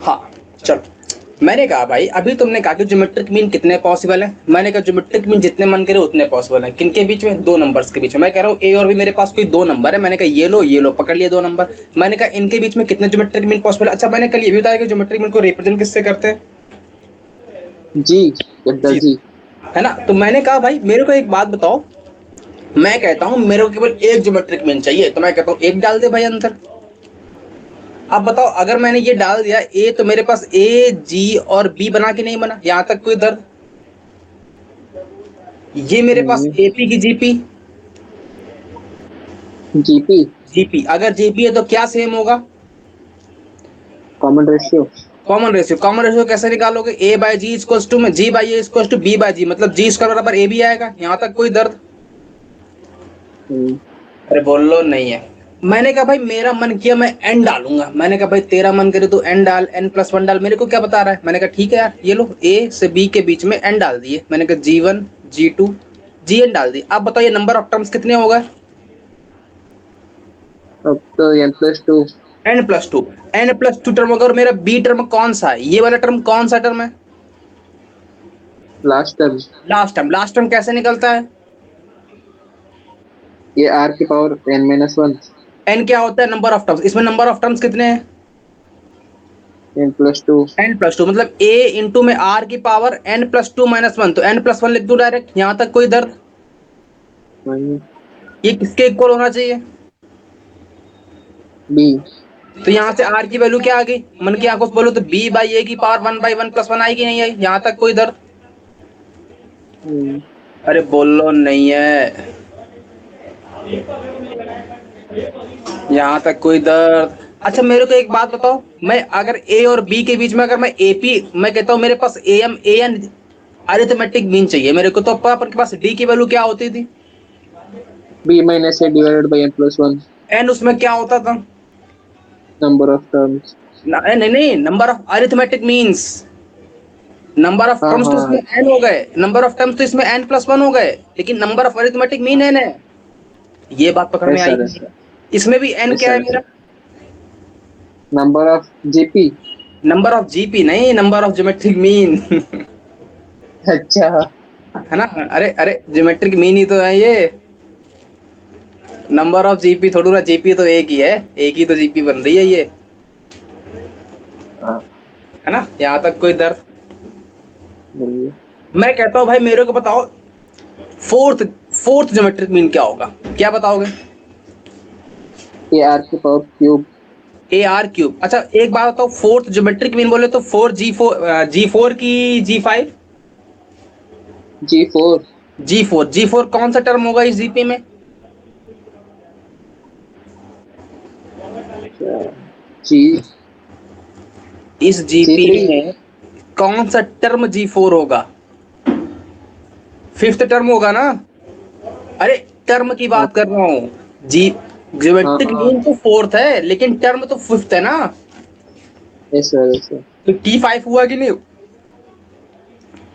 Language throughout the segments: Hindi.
हाँ चलो, मैंने कहा भाई अभी तुमने कहा कि ज्योमेट्रिक मीन कितने पॉसिबल है, मैंने कहा ज्योमेट्रिक मीन जितने मन करे उतने पॉसिबल है। किनके बीच में? दो नंबर्स के बीच में। मैं कह रहा हूँ ए और बी मेरे पास कोई दो नंबर है, मैंने कहा ये लो पकड़ लिए दो नंबर। मैंने कहा इनके बीच में कितने ज्योमेट्रिक मीन पॉसिबल है। अच्छा मैंने कल ये भी बताया कि ज्योमेट्रिक मीन को रिप्रेजेंट किससे करते हैं? जी, गद्दार जी, जी। है ना। तो मैंने कहा भाई मेरे को एक बात बताओ, मैं कहता हूँ मेरे को केवल एक ज्योमेट्रिक मीन चाहिए, तो मैं कहता हूँ एक डाल दे भाई अंदर। अब बताओ अगर मैंने ये डाल दिया ए तो मेरे पास ए जी और बी बना कि नहीं बना? यहां तक कोई दर्द? ये मेरे पास एपी की जीपी, जीपी। जीपी अगर जीपी है तो क्या सेम होगा? Common ratio. Common ratio. Common ratio कैसे निकालोगे? A by G equal to में G by A equal to B by G, मतलब जी स्क्वायर बराबर ए भी आएगा। यहां तक कोई दर्द? अरे बोल लो नहीं है। मैंने कहा भाई मेरा मन किया मैं एन डालूंगा, मैंने कहा भाई तेरा मन करे तो एन डाल, एन प्लस वन डाल, मेरे को क्या बता रहा है। मैंने कहा ठीक है यार, ये लो ए से बी के बीच में एन डाल दिए, मैंने कहा G one G two G N डाल दिए। अब बताइए नंबर ऑफ टर्म्स कितने हो गए? अब तो n+2। N plus two. N plus two term होगा और मेरा बी टर्म कौन सा है? ये वाला टर्म कौन सा टर्म है? Last term. Last term. Last term कैसे निकलता है? ये r⁻n−1। एन क्या होता है? Number of terms. इसमें नंबर ऑफ टर्म्स कितने हैं? n+2। एन प्लस टू, मतलब ए इंटू में आर की power N plus two minus one, तो एन प्लस वन लिख दू डायरेक्ट। यहां तक कोई दर्द? ये किसके इक्वल होना चाहिए? बी। तो यहाँ से आर की वैल्यू क्या आ गई? मन की आंखों से बोलो तो बी बाई ए की power one by one plus one आएगी नहीं आई? यहाँ तक कोई दर्द? अरे बोलो नहीं है, यहाँ तक कोई दर्द? अच्छा मेरे को एक बात बताओ, मैं अगर ए और बी के बीच में अगर मैं एपी, मैं कहता हूँ मेरे पास A M a an arithmetic mean चाहिए मेरे को, तो अपन के पास डी की वैल्यू क्या होती थी? b−a/n+1। एन उसमें क्या होता था? Number of terms. नहीं नहीं, number of arithmetic means. Number of हाँ टर्म्स तो इसमें हाँ। एन हो गए, नंबर ऑफ टर्म्स तो इसमें एन प्लस वन हो गए, लेकिन number of arithmetic mean N है। ये बात पकड़ में यस आई सर, कि यस नहीं? सर। इसमें भी एन यस क्या है सर, यस मेरा? Sir. Number of GP. Number of GP नहीं, नंबर ऑफ ज्योमेट्रिक मीन। अच्छा। है ना। अरे अरे ज्योमेट्रिक मीन ही तो है ये, नंबर ऑफ जीपी थोड़ा ना, जीपी तो एक ही है, एक ही तो जीपी बन रही है ये, हाँ, है ना। यहाँ तक कोई दर्द? बोलिए। मैं कहता हूँ भाई मेरे को बताओ फोर्थ फोर्थ ज्योमेट्रिक मीन क्या होगा? क्या बताओगे? ये r⁻³ ए आर क्यूब। अच्छा एक बात बताओ, फोर्थ ज्योमेट्रिक मीन बोले तो फोर जी फोर की जी फाइव, g4। जी फोर कौन सा टर्म होगा इस जीपी में? जी। इस जीपी g3। में कौन सा टर्म जी फोर होगा? फिफ्थ टर्म होगा ना। अरे टर्म की हाँ बात कर रहा हूँ जी, हाँ ज्योमेट्रिक हाँ। मीन तो फोर्थ है लेकिन टर्म तो फिफ्थ है ना। Yes sir, yes sir. तो टी फाइव हुआ कि नहीं?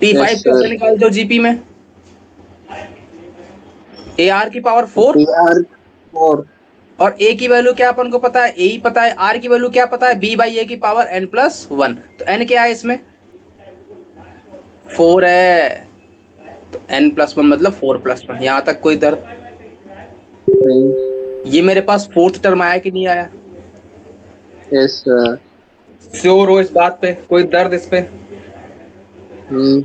टी यस फाइव कैसे सर। निकालते हो जीपी में? ए आर की पावर फोर, r⁻4। और ए की वैल्यू क्या अपन को पता है? ए ही पता है। आर की वैल्यू क्या पता है? बी बाई ए की पावर एन प्लस वन। तो एन क्या है इसमें? फोर है, तो एन प्लस वन मतलब फोर प्लस वन। यहां तक कोई दर्द? नहीं। ये मेरे पास फोर्थ टर्म आया कि नहीं आया? Yes sir. श्योर हो इस बात पे? कोई दर्द इस पे? नहीं।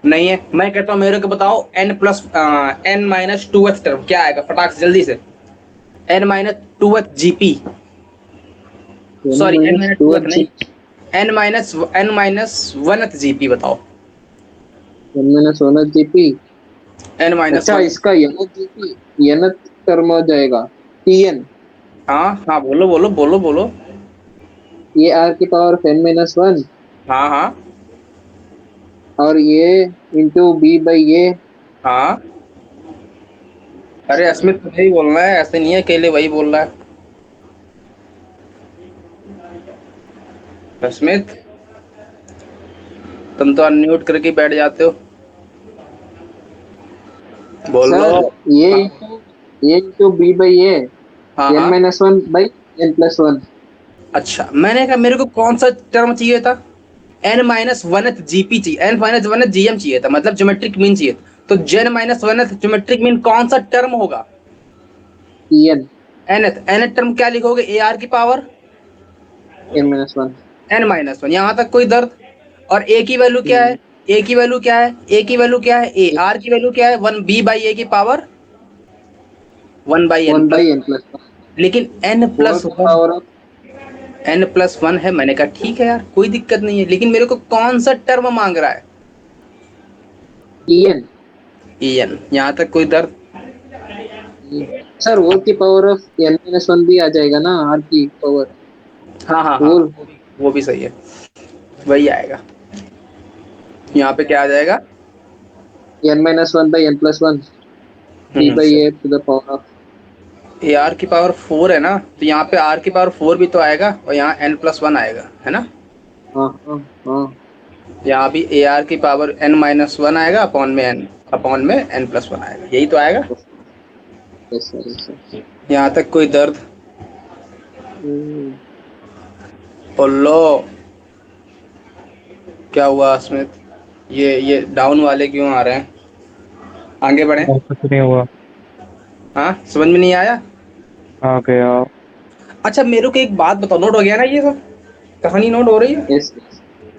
नहीं है। मैं कहता हूं मेरे को बताओ N plus N minus two eth term क्या आएगा फटाक से जल्दी से? N minus two eth GP, n sorry N minus minus two two H eth G नहीं, N minus one eth GP बताओ। n−1 GP. एन माइनस अच्छा, वन। इसका nth जीपी, nth टर्म हो जाएगा tn। हाँ हाँ बोलो बोलो बोलो बोलो। ये r⁻n−1 हाँ हाँ और ये इंटू b/a। हाँ। अरे अस्मित तुझे ही बोलना है, ऐसे नहीं है अकेले वही बोल रहा है। अस्मित तुम तो अनम्यूट करके बैठ जाते हो, बोल लो। सर, ये इंटू b/a। हाँ हाँ n−1/n+1। अच्छा, मैंने कहा मेरे को कौन सा टर्म चाहिए था, n माइनस वन जीपी चाहिए, n माइनस वन जीएम चाहिए था, मतलब ज्योमेट्रिक मीन चाहिए। तो जेन माइनस वन ज्योमेट्रिक मीन कौन सा टर्म होगा? En, nth nth टर्म क्या लिखोगे, ए आर की power n-1। n minus one, यहां तक कोई दर्द? और a की वैल्यू क्या है, a की वैल्यू क्या है, a की वैल्यू क्या है, a r की वैल्यू क्या है, वन बी बाई ए की power one by N 1 by plus, n plus 1। लेकिन n 4 प्लस की one, power of n plus one है। मैंने कहा ठीक है यार कोई दिक्कत नहीं है, लेकिन मेरे को कौन सा टर्म मांग रहा है? En। en, यहां तक कोई दर्द? सर 4 की पावर ऑफ n-1 भी आ जाएगा ना, r की पावर हाँ हाँ हाँ, होल। वो भी सही है, वही आएगा। यहाँ पे क्या आ जाएगा? n-1 by n plus 1 b by a to the power of। A R की पावर फोर है ना, तो यहाँ पे आर की पावर फोर भी तो आएगा, और यहाँ एन प्लस वन आएगा, है ना? हाँ हाँ हाँ। यहाँ भी ए आर की पावर एन माइनस वन आएगा, अपॉन में एन प्लस वन आएगा, यही तो आएगा। Yes sir, yes sir. यहाँ तक कोई दर्द? बोलो, क्या हुआ स्मिथ? ये डाउन वाले क्यों आ रहे हैं? आगे बढ़े। कुछ नहीं हुआ। हाँ, समझ में नहीं आया? आ गया। अच्छा मेरे को एक बात बताओ, नोट हो गया ना ये सब, कहानी नोट हो रही है? यस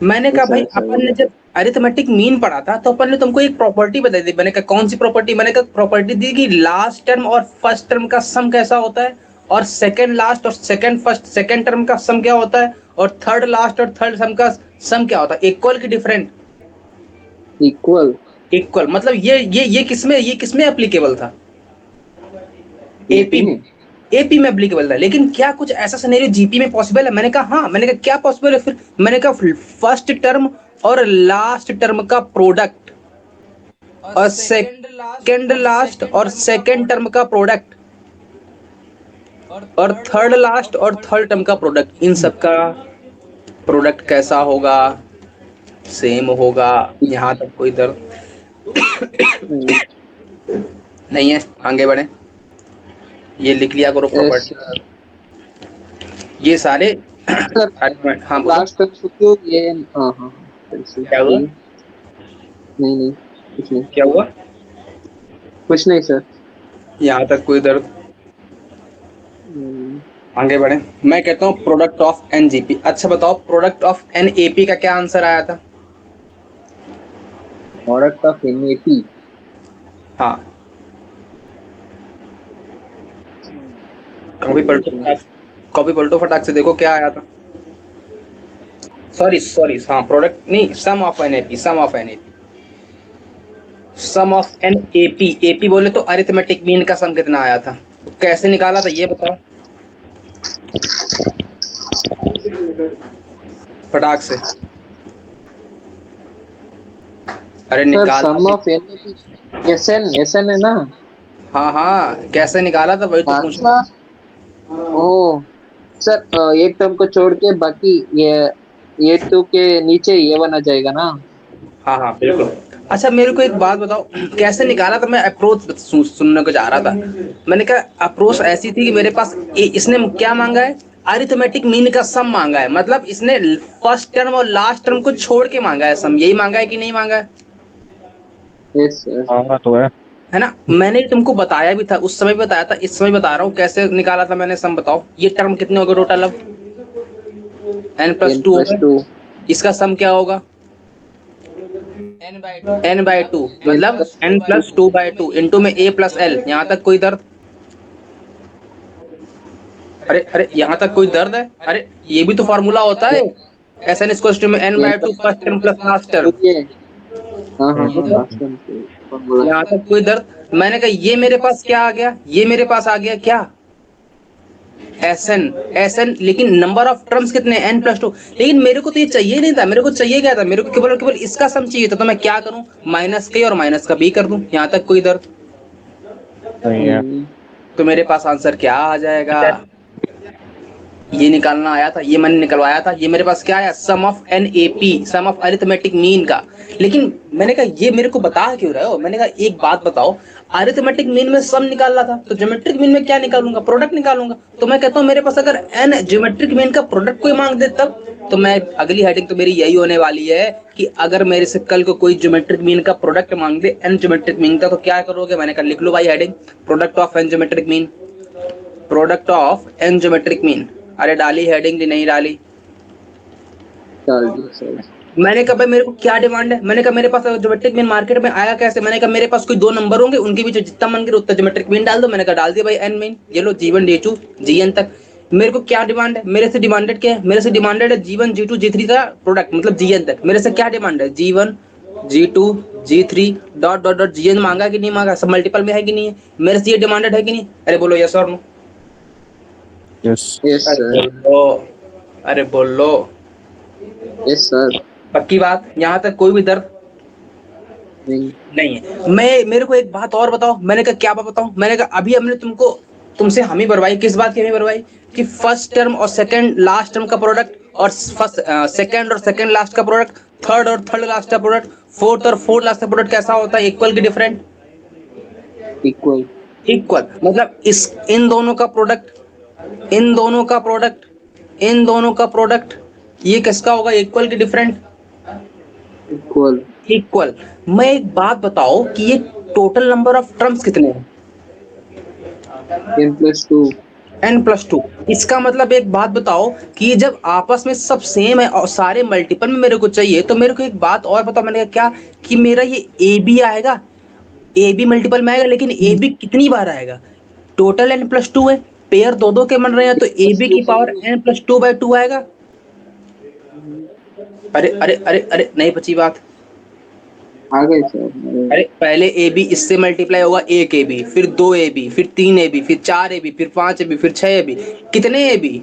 मैंने कहा यस भाई सर, सर अपन ने जब अरिथमेटिक मीन पढ़ा था तो अपन ने तुमको एक प्रॉपर्टी बताई थी। मैंने कहा कौन सी प्रॉपर्टी? मैंने कहा प्रॉपर्टी दी कि लास्ट टर्म और फर्स्ट टर्म का सम कैसा होता है, और सेकंड लास्ट और सेकंड फर्स्ट सेकंड टर्म का सम क्या होता है, और थर्ड लास्ट और थर्ड सम का सम क्या होता है, इक्वल की डिफरेंट? इक्वल। इक्वल, मतलब ये किसमें एप्लीकेबल था? एपी एपी में, में। एपी में एप्लीकेबल था। लेकिन क्या कुछ ऐसा सिनेरियो जीपी में पॉसिबल है? मैंने कहा हाँ। मैंने कहा क्या पॉसिबल है? फिर मैंने कहा फर्स्ट टर्म और लास्ट टर्म का प्रोडक्ट, और सेकंड लास्ट और सेकंड टर्म का प्रोडक्ट, और थर्ड लास्ट और थर्ड टर्म का प्रोडक्ट, इन सब का प्रोडक्ट कैसा होगा? सेम होगा। यहाँ तक कोई दर्द नहीं है? आगे बढ़े। ये लिख लिया करो प्रॉपर्टी, ये सारे सर हाँ बोलो। लास्ट तक तो ये हाँ हाँ हाँ, फिर से क्या हुआ? बोलिए। नहीं नहीं, कुछ नहीं, क्या हुआ? कुछ नहीं सर। यहाँ तक कोई दर्द? आगे बढ़े। मैं कहता हूँ प्रोडक्ट ऑफ एन जीपी। अच्छा बताओ, प्रोडक्ट ऑफ एन एपी का क्या आंसर आया था? Product of NAP. हाँ, कॉपी पलटो फटाक से, देखो क्या आया था। सॉरी हाँ, प्रोडक्ट नहीं, sum of n AP, sum of n AP, sum of n AP. AP बोले तो अरिथमेटिक मीन का सम कितना आया था, तो कैसे निकाला था ये बताओ फटाक से। अरे सर निकाल। सम ऑफ एनएपी एसएन, एसएन है ना। हाँ हाँ, कैसे निकाला था वही तो पूछ। ओ सर, एक टर्म को छोड़ के बाकी ये टू के नीचे ये वन आ जाएगा ना। हाँ हाँ बिल्कुल। अच्छा मेरे को एक बात बताओ, कैसे निकाला था? मैं अप्रोच सुनने को जा रहा था। मैंने कहा अप्रोच ऐसी थी कि मेरे पास इसने क्या मांगा है, अरिथमेटिक मीन का सम मांगा है, मतलब इसने फर्स्ट टर्म और लास्ट टर्म को छोड़ के मांगा है सम, यही मांगा है कि नहीं मांगा है? Yes sir. हाँ तो है ना? मैंने तुमको बताया भी था, उस समय भी बताया था, इस समय बता रहा हूँ कैसे निकाला था मैंने सम। बताओ ये टर्म कितने हो गए टोटल? अब n प्लस टू हो गए, 2। इसका सम क्या होगा? n बाई टू, मतलब n plus two by two into में a प्लस l। यहाँ तक कोई दर्द? अरे अरे यहाँ तक कोई दर्द है? अरे ये भी तो फॉर्मूला होता है, एस एन स्क्वायर टू में n by two first term plus last term. हाँ हाँ हाँ, लास्ट टाइम फॉर्मूला। यहाँ तक कोई दर्द? मैंने कहा ये मेरे पास क्या आ गया, ये मेरे पास आ गया क्या, एस एन, लेकिन नंबर ऑफ टर्म्स कितने, n प्लस टू। लेकिन मेरे को तो ये चाहिए नहीं था, मेरे को चाहिए क्या था, मेरे को केवल केवल इसका सम चाहिए था। तो मैं क्या करूं, माइनस के और माइनस का बी कर दूं। यहाँ तक कोई दर्द? सही है। तो मेरे पास आंसर क्या आ जाएगा? ये निकालना आया था, ये मैंने निकलवाया था। ये मेरे पास क्या आया, sum of n A P, sum of arithmetic mean का। लेकिन मैंने कहा ये मेरे को बता क्यों रहे हो? मैंने कहा एक बात बताओ, अरिथमेटिक मीन में सम निकालना था, तो ज्योमेट्रिक मीन में क्या निकालूंगा, प्रोडक्ट निकालूंगा। तो मैं कहता हूँ मेरे पास अगर n ज्योमेट्रिक मीन का प्रोडक्ट कोई मांग दे तब, तो मैं अगली हेडिंग तो मेरी यही होने वाली है कि अगर मेरे से कल को कोई ज्योमेट्रिक मीन का प्रोडक्ट मांग दे n ज्योमेट्रिक मीन का, तो क्या करोगे। मैंने कहा लिख लो भाई heading, product of n geometric mean, product of n geometric mean. अरे डाली हेडिंग, नहीं डाली। डाल दिया सर। मैंने कहा भाई मेरे को क्या डिमांड है, मैंने कहा मेरे पास ज्योमेट्रिक मीन मार्केट में आया कैसे, मैंने कहा मेरे पास कोई दो नंबर होंगे, उनके बीच जितना मन करे उतना ज्योमेट्रिक मीन डाल दो। मैंने कहा डाल दिया भाई एन मीन, ये लो G1 D2 Gn तक। मेरे को क्या डिमांड है, मेरे से डिमांडेड क्या है, मेरे से डिमांडेड है G1 G2 G3 का प्रोडक्ट, मतलब Gn तक। मेरे से क्या डिमांड है, G1 G2 G3 dot dot dot Gn मांगा कि नहीं मांगा, सब मल्टीपल में है कि नहीं है, मेरे से ये डिमांडेड है कि नहीं। अरे बोलो यस और नो। यस। Yes sir. बोलो, अरे बोलो। Yes sir. पक्की बात, यहाँ तक कोई भी दर्द नहीं। नहीं है। मैं मेरे को एक बात और बताओ, मैंने कहा क्या बात बताऊं, मैंने कहा अभी हमने तुमको तुमसे हमी भरवाई, किस बात की हमी भरवाई, कि फर्स्ट टर्म और सेकंड लास्ट टर्म का प्रोडक्ट, और फर्स्ट सेकंड और सेकंड लास्ट का प्रोडक्ट, थर्ड और थर्ड लास्ट का प्रोडक्ट, फोर्थ और फोर्थ लास्ट का प्रोडक्ट कैसा होता है, इक्वल की डिफरेंट। इक्वल। इक्वल मतलब इस इन दोनों का प्रोडक्ट, इन दोनों का प्रोडक्ट, इन दोनों का प्रोडक्ट, ये किसका होगा, इक्वल की डिफरेंट। इक्वल। इक्वल। मैं एक बात बताओ कि ये टोटल नंबर ऑफ टर्म्स कितने हैं, n+2। n+2। इसका मतलब एक बात बताओ कि जब आपस में सब सेम है और सारे मल्टीपल में मेरे को चाहिए, तो मेरे को एक बात और बताओ, मैंने कहा क्या, कि मेरा ये ए बी आएगा, ए बी मल्टीपल में आएगा, लेकिन ए बी कितनी बार आएगा, टोटल n+2 है, पेयर दो दो के बन रहे हैं, तो ए बी की पावर n+2/2 आएगा। अरे अरे अरे अरे नहीं बची बात। आ गए सर। अरे पहले ए बी इससे मल्टीप्लाई होगा, एक ए बी, फिर दो ए बी, फिर तीन ए बी, फिर चार ए बी, फिर पांच ए बी, फिर छह ए बी। कितने A B,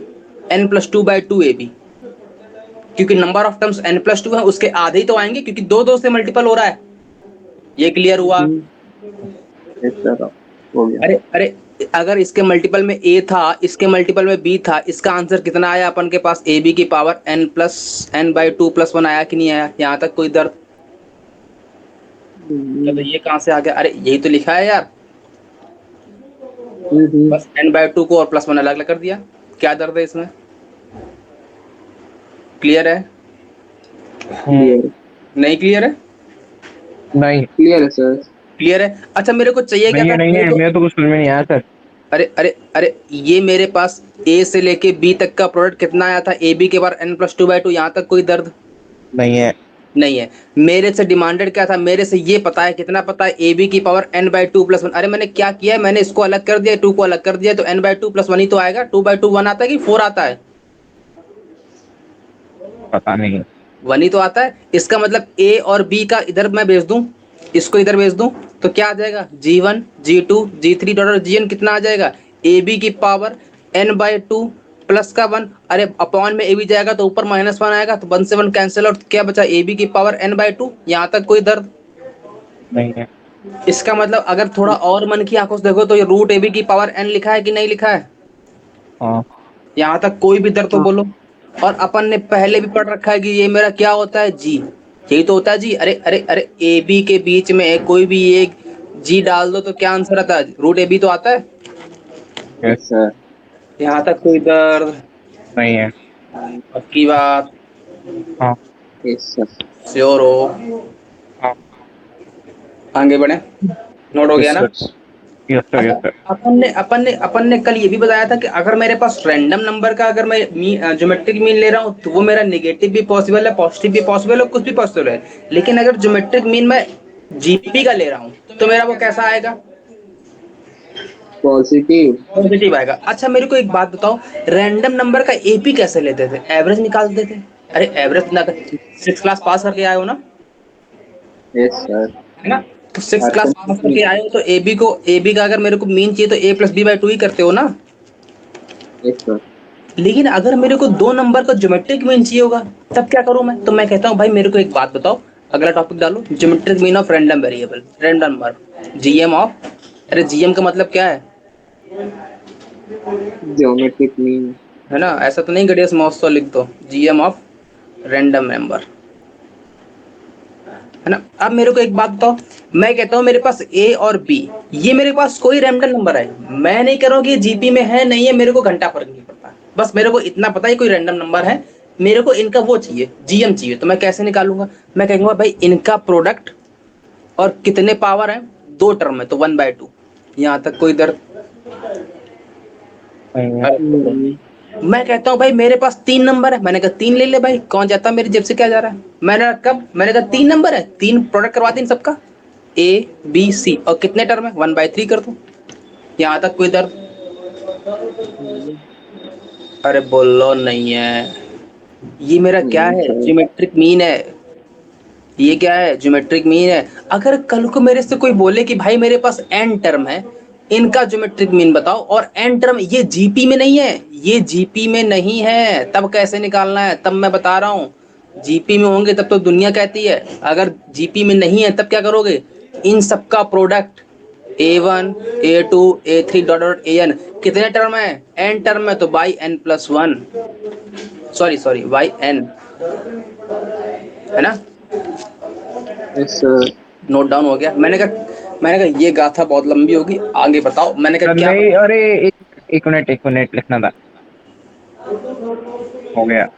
n+2/2 A B, क्योंकि नंबर ऑफ टर्म्स n+2 है, उसके आधे ही तो आएंगे, क्योंकि दो दो से मल्टीपल हो रहा है। ये क्लियर हुआ। यस सर, हो गया। अरे अरे, अगर इसके मल्टीपल में ए था, इसके मल्टीपल में बी था, इसका आंसर कितना आया अपन के पास, ए बी की पावर n+n/2+1 आया कि नहीं आया, यहाँ तक कोई दर्द। तो ये कहाँ से आ गया, अरे यही तो लिखा है यार, बस n/2 को और +1 अलग अलग कर दिया, क्या दर्द है इसमें। क्लियर है, क्लियर। नहीं क्लियर है, नहीं क्लियर है सर। क्लियर है। अच्छा मेरे को चाहिए क्या नहीं है, था, नहीं है, मेरे तो कुछ समझ में नहीं आया सर। अरे अरे अरे, ये मेरे पास ए से लेके बी तक का प्रोडक्ट कितना आया था, ए बी के बार n+2/2, यहाँ तक कोई दर्द नहीं है। नहीं है। मेरे से डिमांडेड क्या था, मेरे से ये पता है, कितना पता है, ए बी की पावर n/2+1। अरे मैंने क्या किया है, मैंने इसको अलग कर दिया, 2 को अलग कर दिया, तो n/2+1 ही तो आएगा। 2/2 1 आता है कि 4 आता है, पता नहीं। 1 ही तो आता है। इसका मतलब ए और बी का इधर मैं भेज दूं, इसको इधर भेज दूं, तो क्या आ जाएगा, G1 G2 G3 dollar Gn कितना आ जाएगा, ए बी की पावर n/2 प्लस का 1। अरे अपॉन में ए बी जाएगा तो ऊपर -1 आएगा, तो 1 से 1 कैंसिल, और क्या बचा, ए बी की पावर n/2। यहाँ तक कोई दर्द। नहीं है। इसका मतलब अगर थोड़ा और मन की आंखों से देखो, तो ये रूट ए बी की पावर n लिखा है कि नहीं लिखा है, हाँ। यहाँ तक कोई भी दर्द तो बोलो। और अपन ने पहले भी पढ़ रखा है कि ये मेरा क्या होता है, जी, यही तो होता है जी। अरे अरे अरे, ए बी के बीच में कोई भी एक जी डाल दो तो क्या आंसर आता है, रूट ए बी तो आता है। Yes sir. यहाँ तक कोई दर्द, नहीं है। पक्की बात, हाँ। Yes sir. श्योर हो, हाँ। आगे बढ़े, नोट हो गया यस ना। Sir. Yes sir. Yes sir. अपन ने कल ये भी बताया था कि अगर मेरे पास रैंडम नंबर का, अगर मैं ज्योमेट्रिक मीन ले रहा हूँ, तो वो मेरा नेगेटिव भी पॉसिबल है, पॉजिटिव भी पॉसिबल है, कुछ भी पॉसिबल है। लेकिन अगर ज्योमेट्रिक मीन मैं जीपी का ले रहा हूँ, तो मेरा वो कैसा आएगा, पॉजिटिव। पॉजिटिव आएगा। अच्छा मेरे को एक बात बताओ, रैंडम नंबर का एपी कैसे लेते थे, एवरेज निकालते थे। अरे एवरेज ना, 6 क्लास पास करके आए हो ना, यस सर। है ना, तो 6 क्लास पास करके आए हो, तो ए बी का अगर मेरे को मीन चाहिए, तो a+b/2 ही करते हो ना। Yes sir. लेकिन अगर मेरे को दो नंबर का ज्योमेट्रिक मीन चाहिए होगा, तब क्या करूं मैं, तो मैं कहता हूं भाई मेरे को एक बात बताओ, अगला टॉपिक डालो, geometric mean of random variable, random number, GM of. अरे जीएम का मतलब क्या है, ज्योमेट्रिक मीन। है ना, ऐसा तो नहीं गड़िया मौसो लिख दो, जीएम ऑफ रैंडम नंबर। है ना। अब मेरे को एक बात बताओ, मैं कहता हूँ मेरे पास ए और बी, ये मेरे पास कोई रैंडम नंबर है, मैं नहीं कह रहा हूँ कि जीपी में है नहीं है, मेरे को घंटा फर्क नहीं पड़ता, बस मेरे को इतना पता है कोई रैंडम नंबर है, मेरे को इनका वो चाहिए, जीएम चाहिए। तो मैं कैसे निकालूंगा, मैं कहूंगा भाई इनका प्रोडक्ट और कितने पावर है, दो टर्म है तो 1/2। यहाँ तक कोई दर्द? नहीं है। नहीं। मैं कहता हूँ भाई मेरे पास तीन नंबर है, मैंने कहा तीन ले ले भाई, कौन जाता मेरी जेब से क्या जा रहा है। मैंने कहा तीन नंबर है, तीन प्रोडक्ट करवा दी इन सबका, ए बी सी, और कितने टर्म है, 1/3 कर दो। यहाँ तक कोई दर्द? नहीं। अरे बोलो नहीं है, ये मेरा क्या नहीं है, सर। ज्योमेट्रिक मीन है, ये क्या है, ज्योमेट्रिक मीन है। अगर कल को मेरे से कोई बोले कि भाई मेरे पास एन टर्म है, इनका ज्योमेट्रिक मीन बताओ, और एन टर्म ये जीपी में नहीं है, ये जीपी में नहीं है, तब कैसे निकालना है, तब मैं बता रहा हूँ। जीपी में होंगे तब तो दुनिया कहती है, अगर जीपी में नहीं है तब क्या करोगे, इन सबका product A1 A2 A3 dot dot AN, कितने टर्म है, एन टर्म है तो by n+1, sorry by n, है ना। Yes sir. नोट डाउन हो गया। मैंने कहा ये गाथा बहुत लंबी होगी, आगे बताओ। मैंने कहा क्या नहीं, अरे एक मिनट लिखना था। हो गया।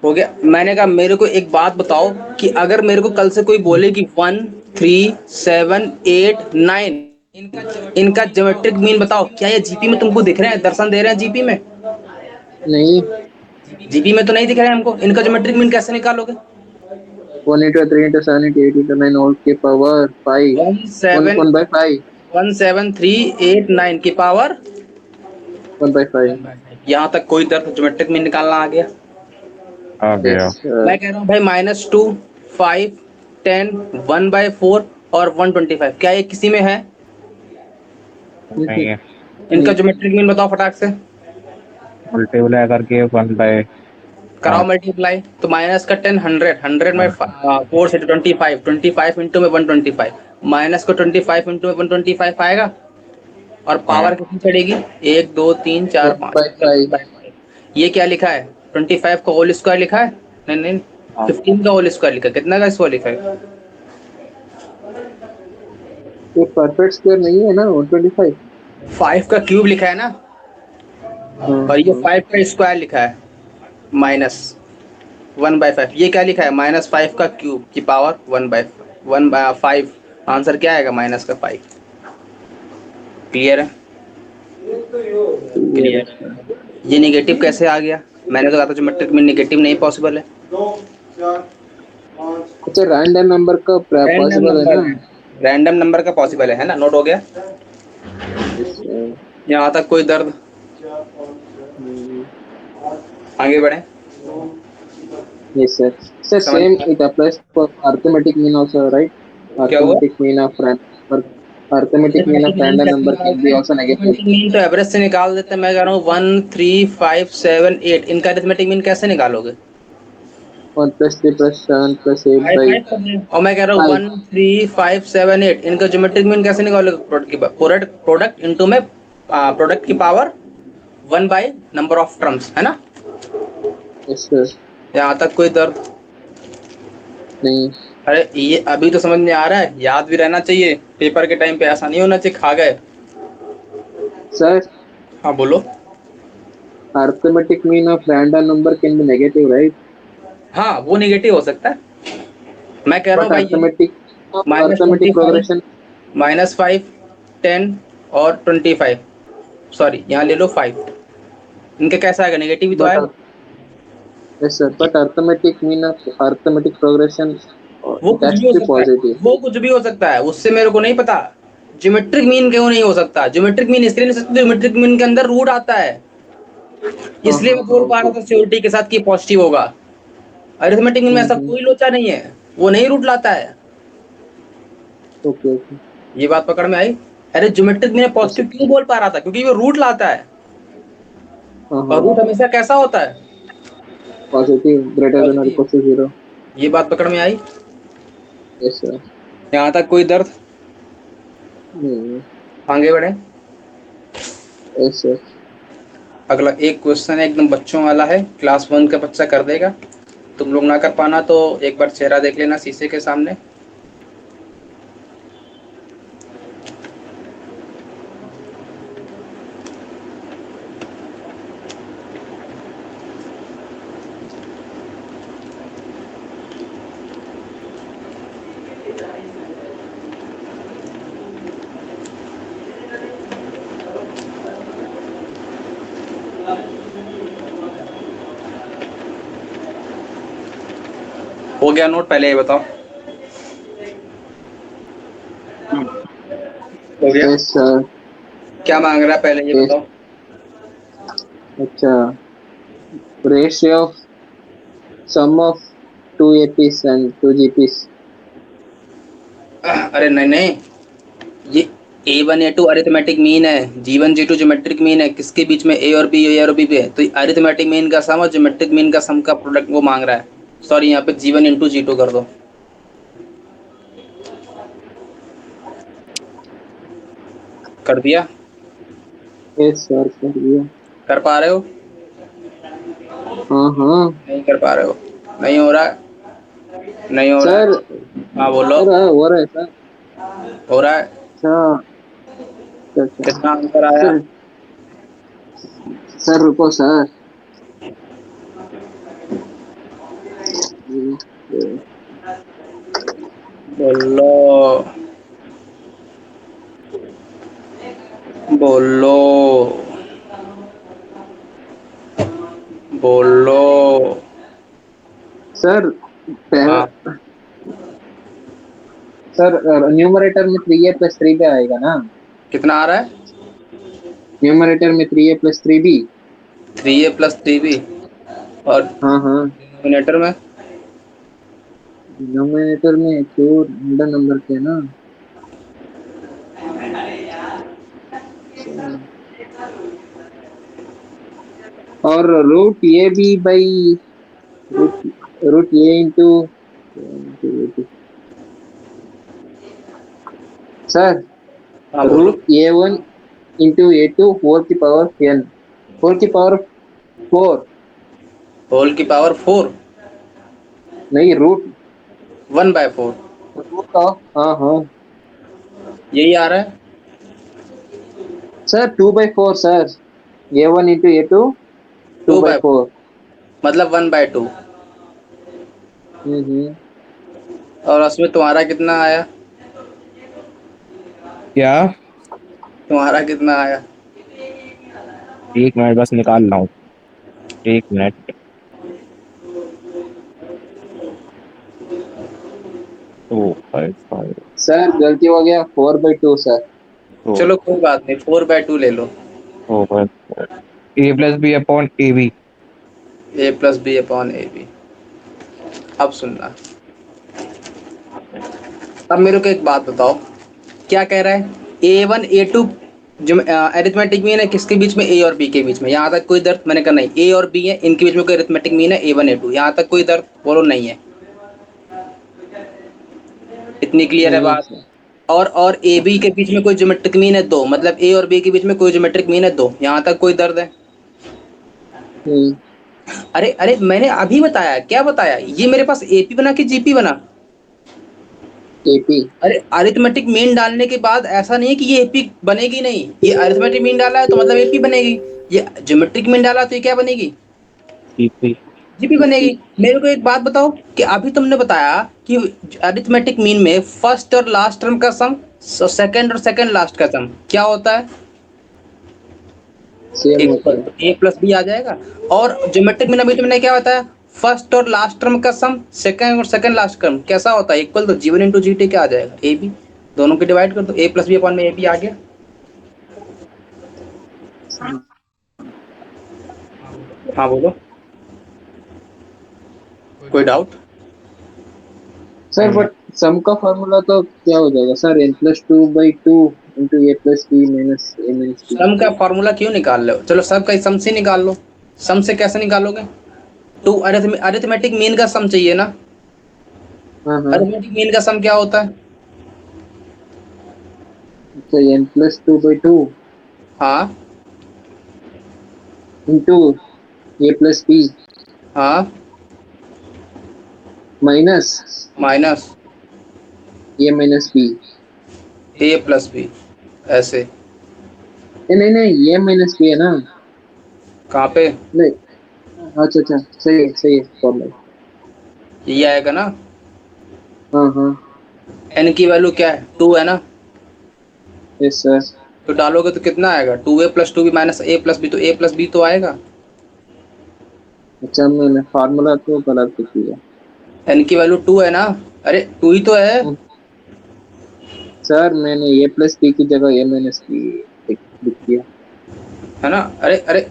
हो गया। मैंने कहा मेरे को एक बात बताओ कि अगर मेरे को कल से कोई बोले कि 1 3 7 8 9, इनका ज्योमेट्रिक मीन बताओ, क्या ये जीपी में तुमको दिख रहे हैं, दर्शन दे रहे हैं जीपी में? नहीं। जीपी में तो नहीं दिख रहे हैं हमको, इनका ज्योमेट्रिक मीन कैसे निकालोगे? 1 into 3 into 7 into 8 into 9 all के power 5। One one seven one by 5। 1 7 3 8 9 की पावर 1/5। यहाँ तक कोई दर्द, ज्योमेट्रिक मीन निकालना आ गया। आ यस गया। सर। मैं कह रहा हूँ भाई -2 5 10 1/4 और 125, क्या ये किसी में है? नहीं है। इनका नहीं। ज्योमेट्रिक मीन बताओ फटाक से, मल्टीप्लाई करके 1/। कराओ मल्टीप्लाई। तो माइनस का 10 100 100 में 4 से 25 25 इंटू में 125, माइनस को 25 इंटू में 125 आएगा, और हाँ। पावर कितनी चढ़ेगी, 1 2 3 4 वन 5, बाय फाइव 25। ये क्या लिखा है, 25 का होल स्क्वायर लिखा है, नहीं नहीं, हाँ। 15 का होल स्क्वायर लिखा है, कितना का स्क्वायर लिखा है? ये परफेक्ट स्क्वायर नहीं है ना 125। 5 का क्यूब लिखा है ना, हाँ और ये हाँ। 5 का स्क्वायर लिखा है, -1/5। ये क्या लिखा है, -5 का क्यूब की पावर 1/5। आंसर क्या आएगा, माइनस का 5। क्लियर है? क्लियर है क्लियर सर। है। ये निगेटिव कैसे आ गया, मैंने तो कहा था ज्योमेट्रिक में निगेटिव नहीं पॉसिबल है। अच्छा रैंडम नंबर का रैंडम पॉसिबल है नंबर ना। है, रैंडम नंबर का पॉसिबल है ना, नोट हो गया। Yes sir. यहाँ तक कोई दर्द? आगे बढ़े। Yes sir. सर समझ सेम में it applies for arithmetic mean also right. क्या हुआ? Arithmetic mean of arithmetic mean arithmetic of mean random कैसे नंबर कैन बी निकालते हैं, आल्सो नेगेटिव। अरिथमेटिक मीन तो एवरेज से निकाल देते हैं। मैं कह रहा हूँ 1 3 5 7 8, इनका अरिथमेटिक मीन कैसे निकालोगे? 1 + 3 + 7 + 8 फाइव बाई फाइव कर दें। और मैं कह रहा हूँ 5। 1 3 5 7 8, इनका ज्योमेट्रिक मीन कैसे निकालोगे, प्रोडक्ट इनटू में प्रोडक्ट की पावर 1/नंबर ऑफ टर्म्स, है ना। Yes sir. यहाँ तक कोई दर्द? नहीं अरे ये अभी तो समझ में आ रहा है, याद भी रहना चाहिए, पेपर के टाइम पे ऐसा नहीं होना चाहिए खा गए। सर हाँ बोलो। Arithmetic mean of random number can be negative right. हाँ वो निगेटिव हो सकता है। मैं कह रहा हूँ बट भाई ये अर्थमेटिक अर्थमेटिक -25 प्रोग्रेशन। -5 10 और 25, सॉरी यहाँ ले लो 5, इनका कैसा आएगा, नेगेटिव ही तो बट आएगा। Yes sir but arithmetic mean of arithmetic progression वो इट कुछ हैज भी हो टू बी सकता है, पॉजिटिव। वो कुछ भी हो सकता है, उससे मेरे को नहीं पता। ज्योमेट्रिक मीन क्यों नहीं हो सकता, ज्योमेट्रिक मीन इसलिए नहीं हो सकता, ज्योमेट्रिक मीन के अंदर रूट आता है, हाँ इसलिए हाँ मैं हाँ बोल पा ओके। रहा था श्योरिटी के साथ कि पॉजिटिव होगा। अरिथमेटिक मीन में ऐसा हम्म। कोई लोचा नहीं है, वो नहीं रूट लाता है। Okay okay. ये बात पकड़ में आई। अरे geometric mean yes positive sir. क्यों बोल पा रहा था, क्योंकि वो रूट लाता है, हाँ और हाँ। रूट हमेशा कैसा होता है, पॉजिटिव ग्रेटर देन और पॉजिटिव। Equal to 0। ये बात पकड़ में आई। Yes sir. यहाँ तक कोई दर्द? नहीं। आगे बढ़े। Yes sir. अगला एक क्वेश्चन है, एकदम बच्चों वाला है, क्लास 1 का बच्चा कर देगा, तुम लोग ना कर पाना तो एक बार चेहरा देख लेना शीशे के सामने। हो गया नोट? पहले ये बताओ। हो गया? Yes sir. क्या मांग रहा है पहले ये यस। बताओ। अच्छा, ratio of sum of two APs and two GPs. अरे नहीं नहीं, ये A1 A2 अरिथमेटिक मीन है, G1 G2 ज्योमेट्रिक मीन है। किसके बीच में A और B पे है? तो अरिथमेटिक मीन का सम और ज्योमेट्रिक मीन का सम का प्रोडक्ट वो मांग रहा है। सॉरी, यहाँ पे G1 इंटू G2 कर दो। कर दिया? यस सर, कर दिया। कर पा रहे हो? हाँ हाँ नहीं कर पा रहे हो? नहीं हो रहा है? नहीं हो रहा सर। है? हाँ बोलो। सर हो रहा है सर। हो रहा है? अच्छा अच्छा अच्छा। कितना आंसर आया? सर, सर रुको सर। बोलो बोलो बोलो। सर हाँ, सर न्यूमरेटर में 3a+3b आएगा ना? कितना आ रहा है? न्यूमरेटर में 3a+3b। 3A+3B। और हाँ हाँ। डिनोमिनेटर में? डिनोमिनेटर में क्यों अंडर नंबर के ना? अच्छा। और root A B by root root A into sir, हाँ बोलो। रूट A1 इंटू A2 4 की पावर n, 4 की पावर 4। होल की पावर 4? नहीं, रूट 1/4? रूट ऑफ, हाँ हाँ यही आ रहा है? Sir. 2/4 sir. A1 into A2 two two by by four मतलब 1/2। हम्म। और उसमें तुम्हारा कितना आया? क्या? तुम्हारा कितना आया? 1 मिनट बस निकाल रहा हूँ। 1 मिनट। 2 5 5। सर गलती हो गया, 4/2 सर। चलो कोई बात नहीं, 4/2 ले लो। 4 A+B/AB। A+B/AB। अब सुनना, अब मेरे को एक बात बताओ, क्या कह रहा है? A1 A2 जो अरिथमेटिक मीन है किसके बीच में? A और B के बीच में। यहाँ तक कोई दर्द? मैंने कहा नहीं। A और B है, इनके बीच में कोई अरिथमेटिक मीन है A1 A2। यहाँ तक कोई दर्द? बोलो नहीं है। इतनी क्लियर है नहीं बात? सर। और ए बी के बीच में कोई ज्योमेट्रिक मीन है 2, मतलब ए और बी के बीच में कोई ज्योमेट्रिक मीन है 2। यहाँ तक कोई दर्द है? नहीं। अरे अरे, मैंने अभी बताया। क्या बताया? ये मेरे पास एपी बना कि जीपी बना? एपी। अरे अरिथमेटिक मीन डालने के बाद ऐसा नहीं है कि ये एपी बनेगी नहीं। ये अरिथमेटिक मीन डाला है तो मतलब एपी बनेगी। ये ज्योमेट्रिक मीन डाला तो ये क्या बनेगी? C3। जीपी बनेगी। मेरे को एक बात बताओ कि अभी तुमने बताया कि अरिथमेटिक मीन में फर्स्ट और लास्ट टर्म का सम, सेकंड और सेकंड लास्ट का सम क्या होता है? सेम होता इक्वल, है। तो ए प्लस बी आ जाएगा। और ज्योमेट्रिक में अभी तुमने क्या बताया? फर्स्ट और लास्ट टर्म का सम, सेकंड और सेकंड लास्ट टर्म कैसा होता है? इक्वल। तो G1 इंटू जी टी क्या आ जाएगा? A B. दोनों को डिवाइड कर दो, A+B में ए बी आ गया। हाँ बोलो, कोई डाउट? सर बट सम का फॉर्मूला तो क्या हो जाएगा sir? n+2/2 into a+b minus a minus b। सम का फॉर्मूला क्यों निकाल रहे हो? चलो सब का सम से निकाल लो। सम से कैसे निकालोगे? टू अरिथमेटिक मीन का सम चाहिए ना? हाँ हाँ। अरिथमेटिक मीन का सम क्या होता है? अच्छा, n+2/2 हाँ इंटू a+b हाँ माइनस माइनस a-b। A+B, ऐसे। नहीं नहीं, a-b है ना? कहाँ पे? नहीं। अच्छा अच्छा, सही है फॉर्मूला। ये आएगा ना? हाँ हाँ। n की वैल्यू क्या है? 2 है ना? Yes sir. तो डालोगे तो कितना आएगा? 2a+2b माइनस A+B, तो A+B तो आएगा। अच्छा, मैंने फार्मूला तो गलत लिख दिया। एन की वैल्यू 2 है ना? अरे 2 ही तो है। सर मैंने ए प्लस बी की जगह ए माइनस बी लिख दिया। है ना? अरे अरे,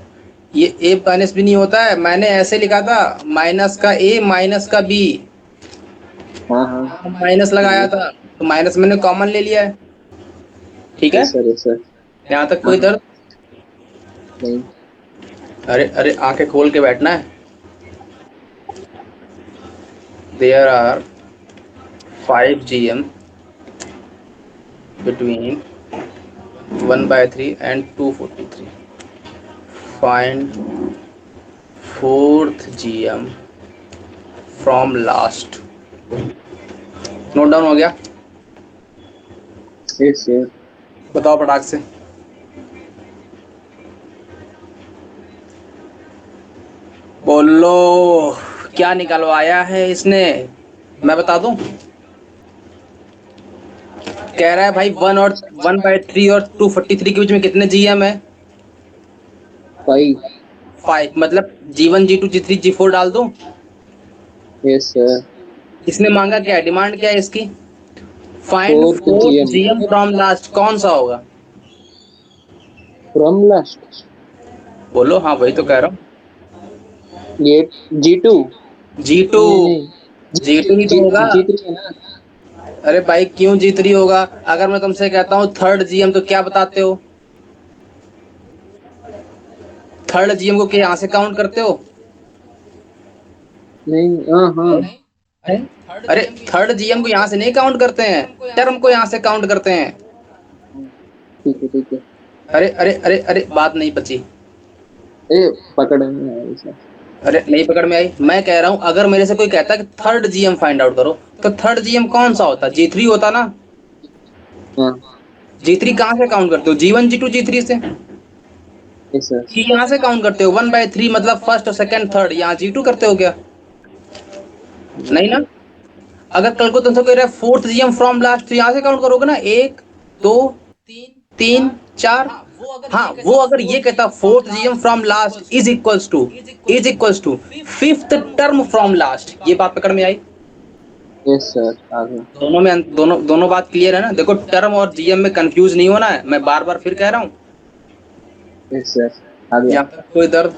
ये ए माइनस बी नहीं होता है, मैंने ऐसे लिखा था, माइनस का ए माइनस का बी। हाँ हाँ। माइनस लगाया था तो माइनस मैंने कॉमन ले लिया है। ठीक है, यस सर, यस सर। यहाँ तक हाँ कोई हाँ। दर्द? नहीं। अरे अरे, आंखें खोल के बैठना है। There are 5 GM between 1/3 and 243. Find fourth GM from last. Note down हो गया? Yes sir. बताओ पटाख से। बोलो, क्या निकलवाया है इसने? मैं बता दूं? कह रहा है भाई 1/3 और 243 के बीच में कितने GM है? 5। 5, मतलब G1 G2 G3 G4 डाल दूं? Yes sir. इसने मांगा क्या है, डिमांड क्या है इसकी? Find fourth fourth GM GM from last, कौन सा होगा? From last. बोलो, हाँ वही तो कह रहा हूँ। ये G2। G2। नहीं नहीं, G2 ही तो होगा। G3 है ना। अरे भाई क्यों G3 होगा? अगर मैं तुमसे कहता हूँ थर्ड GM तो क्या बताते हो? थर्ड GM को क्या यहाँ से काउंट करते हो? नहीं, हाँ हाँ। अरे थर्ड GM को यहाँ से नहीं काउंट करते हैं, टर्म को यहाँ से काउंट करते हैं। ठीक है, ठीक है। अरे अरे अरे अरे, बात नहीं बची। ए, पकड़ में आया ऐसा। अरे नहीं पकड़ में आई। मैं कह रहा हूँ अगर मेरे से कोई कहता है कि थर्ड GM फाइंड आउट करो, तो थर्ड GM कौन सा होता? G3 होता ना? हाँ। G3 कहाँ से काउंट करते हो? G1 G2 G3 से। Yes sir. कि यहाँ से काउंट करते हो 1/3, मतलब फर्स्ट और सेकंड थर्ड, यहाँ G2 करते हो क्या? नहीं ना? अगर कल को तुमसे कोई रहा फोर्थ GM फ्रॉम लास्ट, तो यहाँ से काउंट करोगे ना, 1 2 3 4। हाँ, वो अगर ये कहता fourth GM from last is equals to fifth term from last, ये बात पकड़ में आई? यस सर, आ गया। दोनों में दोनों दोनों बात क्लियर है ना? देखो, टर्म और GM में कंफ्यूज नहीं होना है, मैं बार बार फिर कह रहा हूँ। यस सर, आ गया। यहाँ तक कोई दर्द?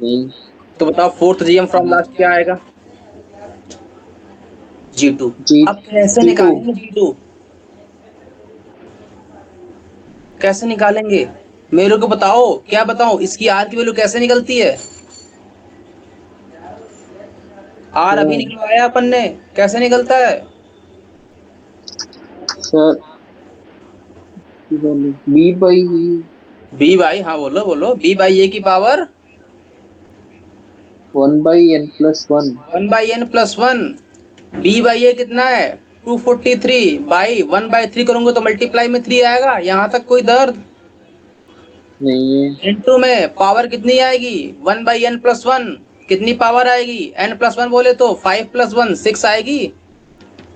नहीं। तो बताओ फोर्थ GM फ्रॉम लास्ट क्या आएगा? G2। जी अब कैसे G2। निकालेंगे G2? कैसे निकालेंगे? मेरे को बताओ, क्या बताओ, इसकी आर की वैल्यू कैसे निकलती है? आर अभी निकलवाया अपन ने, कैसे निकलता है? Sir B by B by, हाँ बोलो बोलो, बी बाई ए की power 1/n+1। 1/n+1। B by ए कितना है? 243 बाई 1/3 करूंगा तो मल्टीप्लाई में 3 आएगा। यहाँ तक कोई दर्द? नहीं है। इनटू में पावर कितनी आएगी? 1/n+1। कितनी पावर आएगी? n+1 बोले तो 5+1 6 आएगी।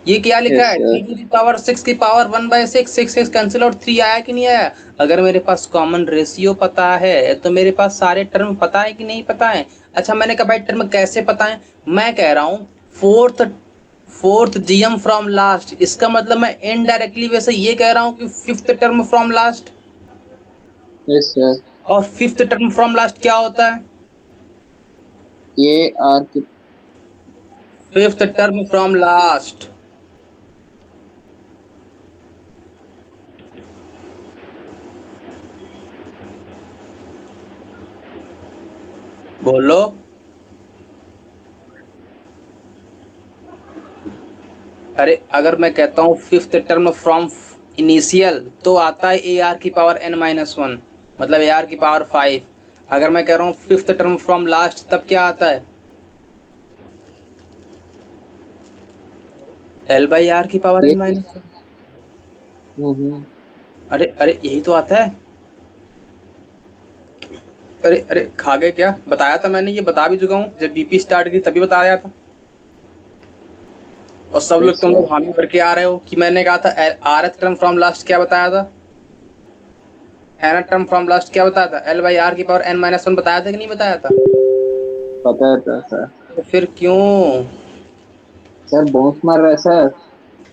ये क्या लिखा यस है? सर। 3 की पावर 1/6, 6 कैंसिल आउट, 3 आया कि नहीं आया? अगर मेरे पास कॉमन रेशियो पता है तो मेरे पास सारे टर्म पता है कि नहीं पता है? अच्छा, मैंने कहा भाई टर्म कैसे पता है? मैं कह रहा हूँ fourth fourth GM from last, इसका मतलब मैं इनडायरेक्टली वैसे ये कह रहा हूँ कि fifth term from last. Yes sir. और फिफ्थ टर्म फ्रॉम लास्ट क्या होता है? ये आर के। Fifth term from last. बोलो। अरे अगर मैं कहता हूँ फिफ्थ टर्म फ्रॉम इनिशियल, तो आता है AR की पावर n-1, मतलब AR की पावर 5। अगर मैं कह रहा हूँ फिफ्थ टर्म फ्रॉम लास्ट, तब क्या आता है? L/R की पावर ये n-1। हम्म। अरे अरे, यही तो आता है। अरे अरे, खा गए क्या? बताया था मैंने, ये बता भी चुका हूँ, जब BP स्टार्ट की तभी बताया था। और सब लोग, यस तुम सर। लोग हामी भर के आ रहे हो कि मैंने कहा था RH टर्म फ्रॉम लास्ट क्या बताया था, nth टर्म फ्रॉम लास्ट क्या बताया था, L/R की पावर n-1 बताया था कि नहीं बताया था? पता है था सर। तो फिर क्यों सर बहुत मार रहा है सर,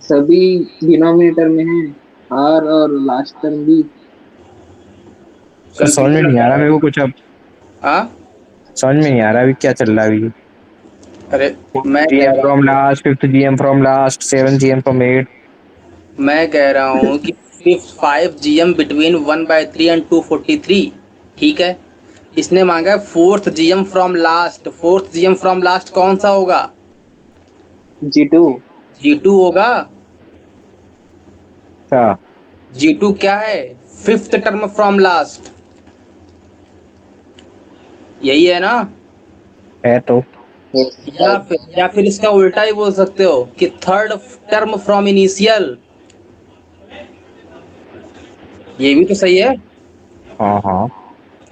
सभी डिनोमिनेटर में है, आर और लास्ट टर्म भी। सर समझ में कंफ्यूजन नहीं लग आ रहा रहा है। मेरे को कुछ अब। हाँ। समझ में नहीं आ रहा अभी क्या चल रहा है अभी। अरे मैं कह GM रहा from हूँ last, fifth GM from last, 7 GM from 8. मैं कह रहा हूँ कि 5 GM बिटवीन 1/3 एंड 243, ठीक है। इसने मांगा है fourth GM from last. Fourth GM from last कौन सा होगा? G2। G2 होगा। अच्छा G2 क्या है? फिफ्थ टर्म फ्रॉम लास्ट, यही है ना? है तो। Yes, sir। या फिर इसका उल्टा ही बोल सकते हो कि थर्ड टर्म फ्रॉम इनिशियल, ये भी तो सही है। हाँ हाँ।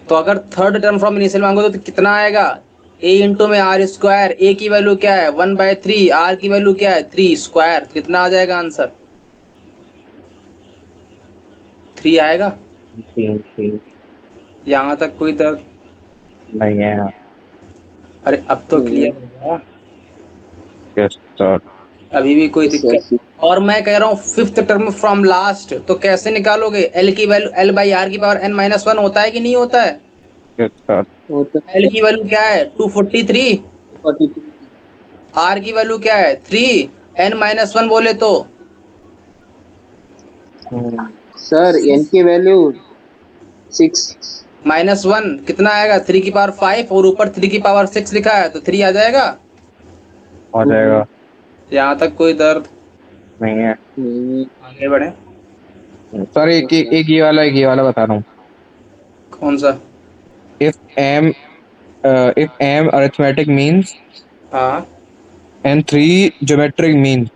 तो अगर थर्ड टर्म फ्रॉम इनिशियल मांगोगे तो कितना आएगा? ए इंटू में आर स्क्वायर। ए की वैल्यू क्या है? 1/3। आर की वैल्यू क्या है? 3 स्क्वायर। कितना आ जाएगा आंसर? 3 आएगा। तीन तीन। यहाँ तक कोई दर्द? नहीं है। अरे अब तो नहीं। क्लियर हो गया। Yes sir. अभी भी कोई Yes, sir। दिक्कत? और मैं कह रहा हूँ फिफ्थ टर्म फ्रॉम लास्ट, तो कैसे निकालोगे? एल की वैल्यू एल बाई आर की पावर n-1 होता है कि नहीं होता है? Yes sir. वो तो एल की वैल्यू क्या है? 243। 43। आर की वैल्यू क्या है? 3। n-1 बोले तो सर एन की वैल्यू 6। -1 कितना आएगा? 3 की पावर 5 और ऊपर 3 की पावर 6 लिखा है तो 3 आ जाएगा। हो जाएगा। यहाँ तक कोई दर्द? नहीं है। नहीं। आगे बढ़े। सर एक ये वाला बता रहा हूँ। कौन सा? if m if m arithmetic means हाँ। and three geometric means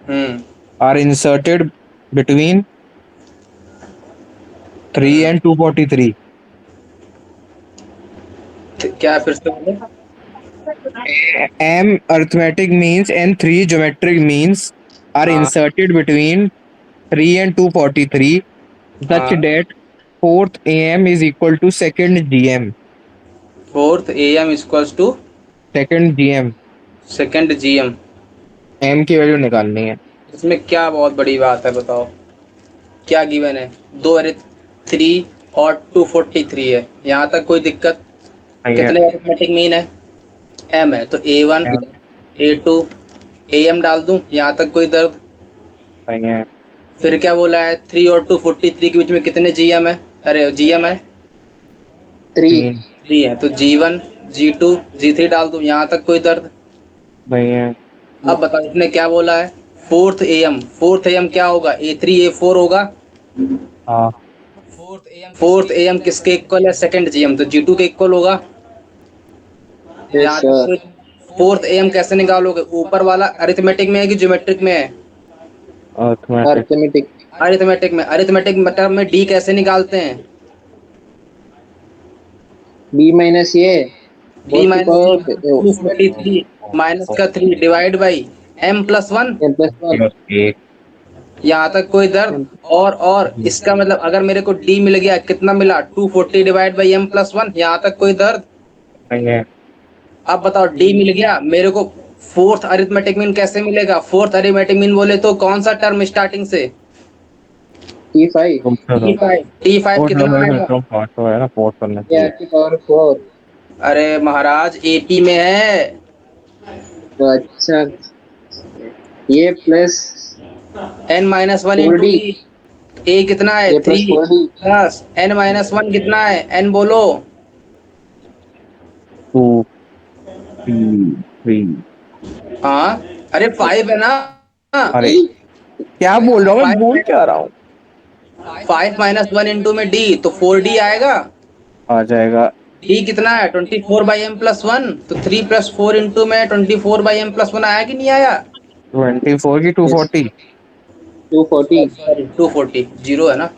hmm. are inserted between 3 hmm. and 243. क्या फिर से बोले? M arithmetic means and three geometric means are हाँ। inserted between 3 and 243 such हाँ। that fourth AM is equal to second GM. Fourth A M equals to Second GM. Second G M. M की वैल्यू निकालनी है। इसमें क्या बहुत बड़ी बात है बताओ? क्या गिवन है? 2 अरे 3 और 243 है। यहाँ तक कोई दिक्कत? नहीं है। कितने अरिथमेटिक मीन है? एम है तो A1 M A2 AM डाल दूं? यहाँ तक कोई दर्द? नहीं है। फिर क्या बोला है? 3 और 243 के बीच में कितने जीएम है? अरे जीएम है 3। 3 3 है तो G1 G2 G3 डाल दूं? यहाँ तक कोई दर्द? नहीं है। अब बताओ इसने क्या बोला है? फोर्थ एएम क्या होगा? A3 A4 होगा। हाँ। फोर्थ एएम किसके इक्वल है? सेकंड जीएम, तो G2 के इक्वल होगा। यस यहाँ सर। तक फोर्थ एएम कैसे निकालोगे? ऊपर वाला अरिथमेटिक में है कि ज्योमेट्रिक में है? अर्थमेटिक। अर्थमेटिक। अरिथमेटिक में। अरिथमेटिक मतलब में डी कैसे निकालते हैं? बी माइनस ये डी फोर की माइनस पावर 243 माइनस का 3 divide by m+1। N plus one. एक। यहाँ तक कोई दर्द? और इसका मतलब अगर मेरे को डी मिल गया, कितना मिला? 240 डिवाइड बाई m+1। यहाँ तक कोई दर्द? नहीं है। अब बताओ डी मिल गया मेरे को, फोर्थ अरिथमेटिक मीन कैसे मिलेगा? फोर्थ अरिथमेटिक मीन बोले तो कौन सा टर्म स्टार्टिंग से? T5। तुम चलो। T5 फोर्थ कितना नंबर आएगा? तुम पाँच तो है ना, फोर्थ करना ये चाहिए। आर की पावर 4। अरे महाराज एपी में है। तो अच्छा, ये plus n-1 four into D. D. A कितना है? ये प्लस 3 4 डी। प्लस n-1 कितना है? n बोलो। 2 3 3। हाँ। अरे 5 है ना? अरे क्या बोल रहा हूँ मैं, बोल 5 क्या रहा हूँ। 5-1 इंटू में डी तो 4D आएगा। आ जाएगा। डी कितना है? 24/m+1, तो 3 + 4 इंटू में 24/m+1 आया कि नहीं आया? 24 की यस। 240। 240। सॉरी 240 जीरो है ना?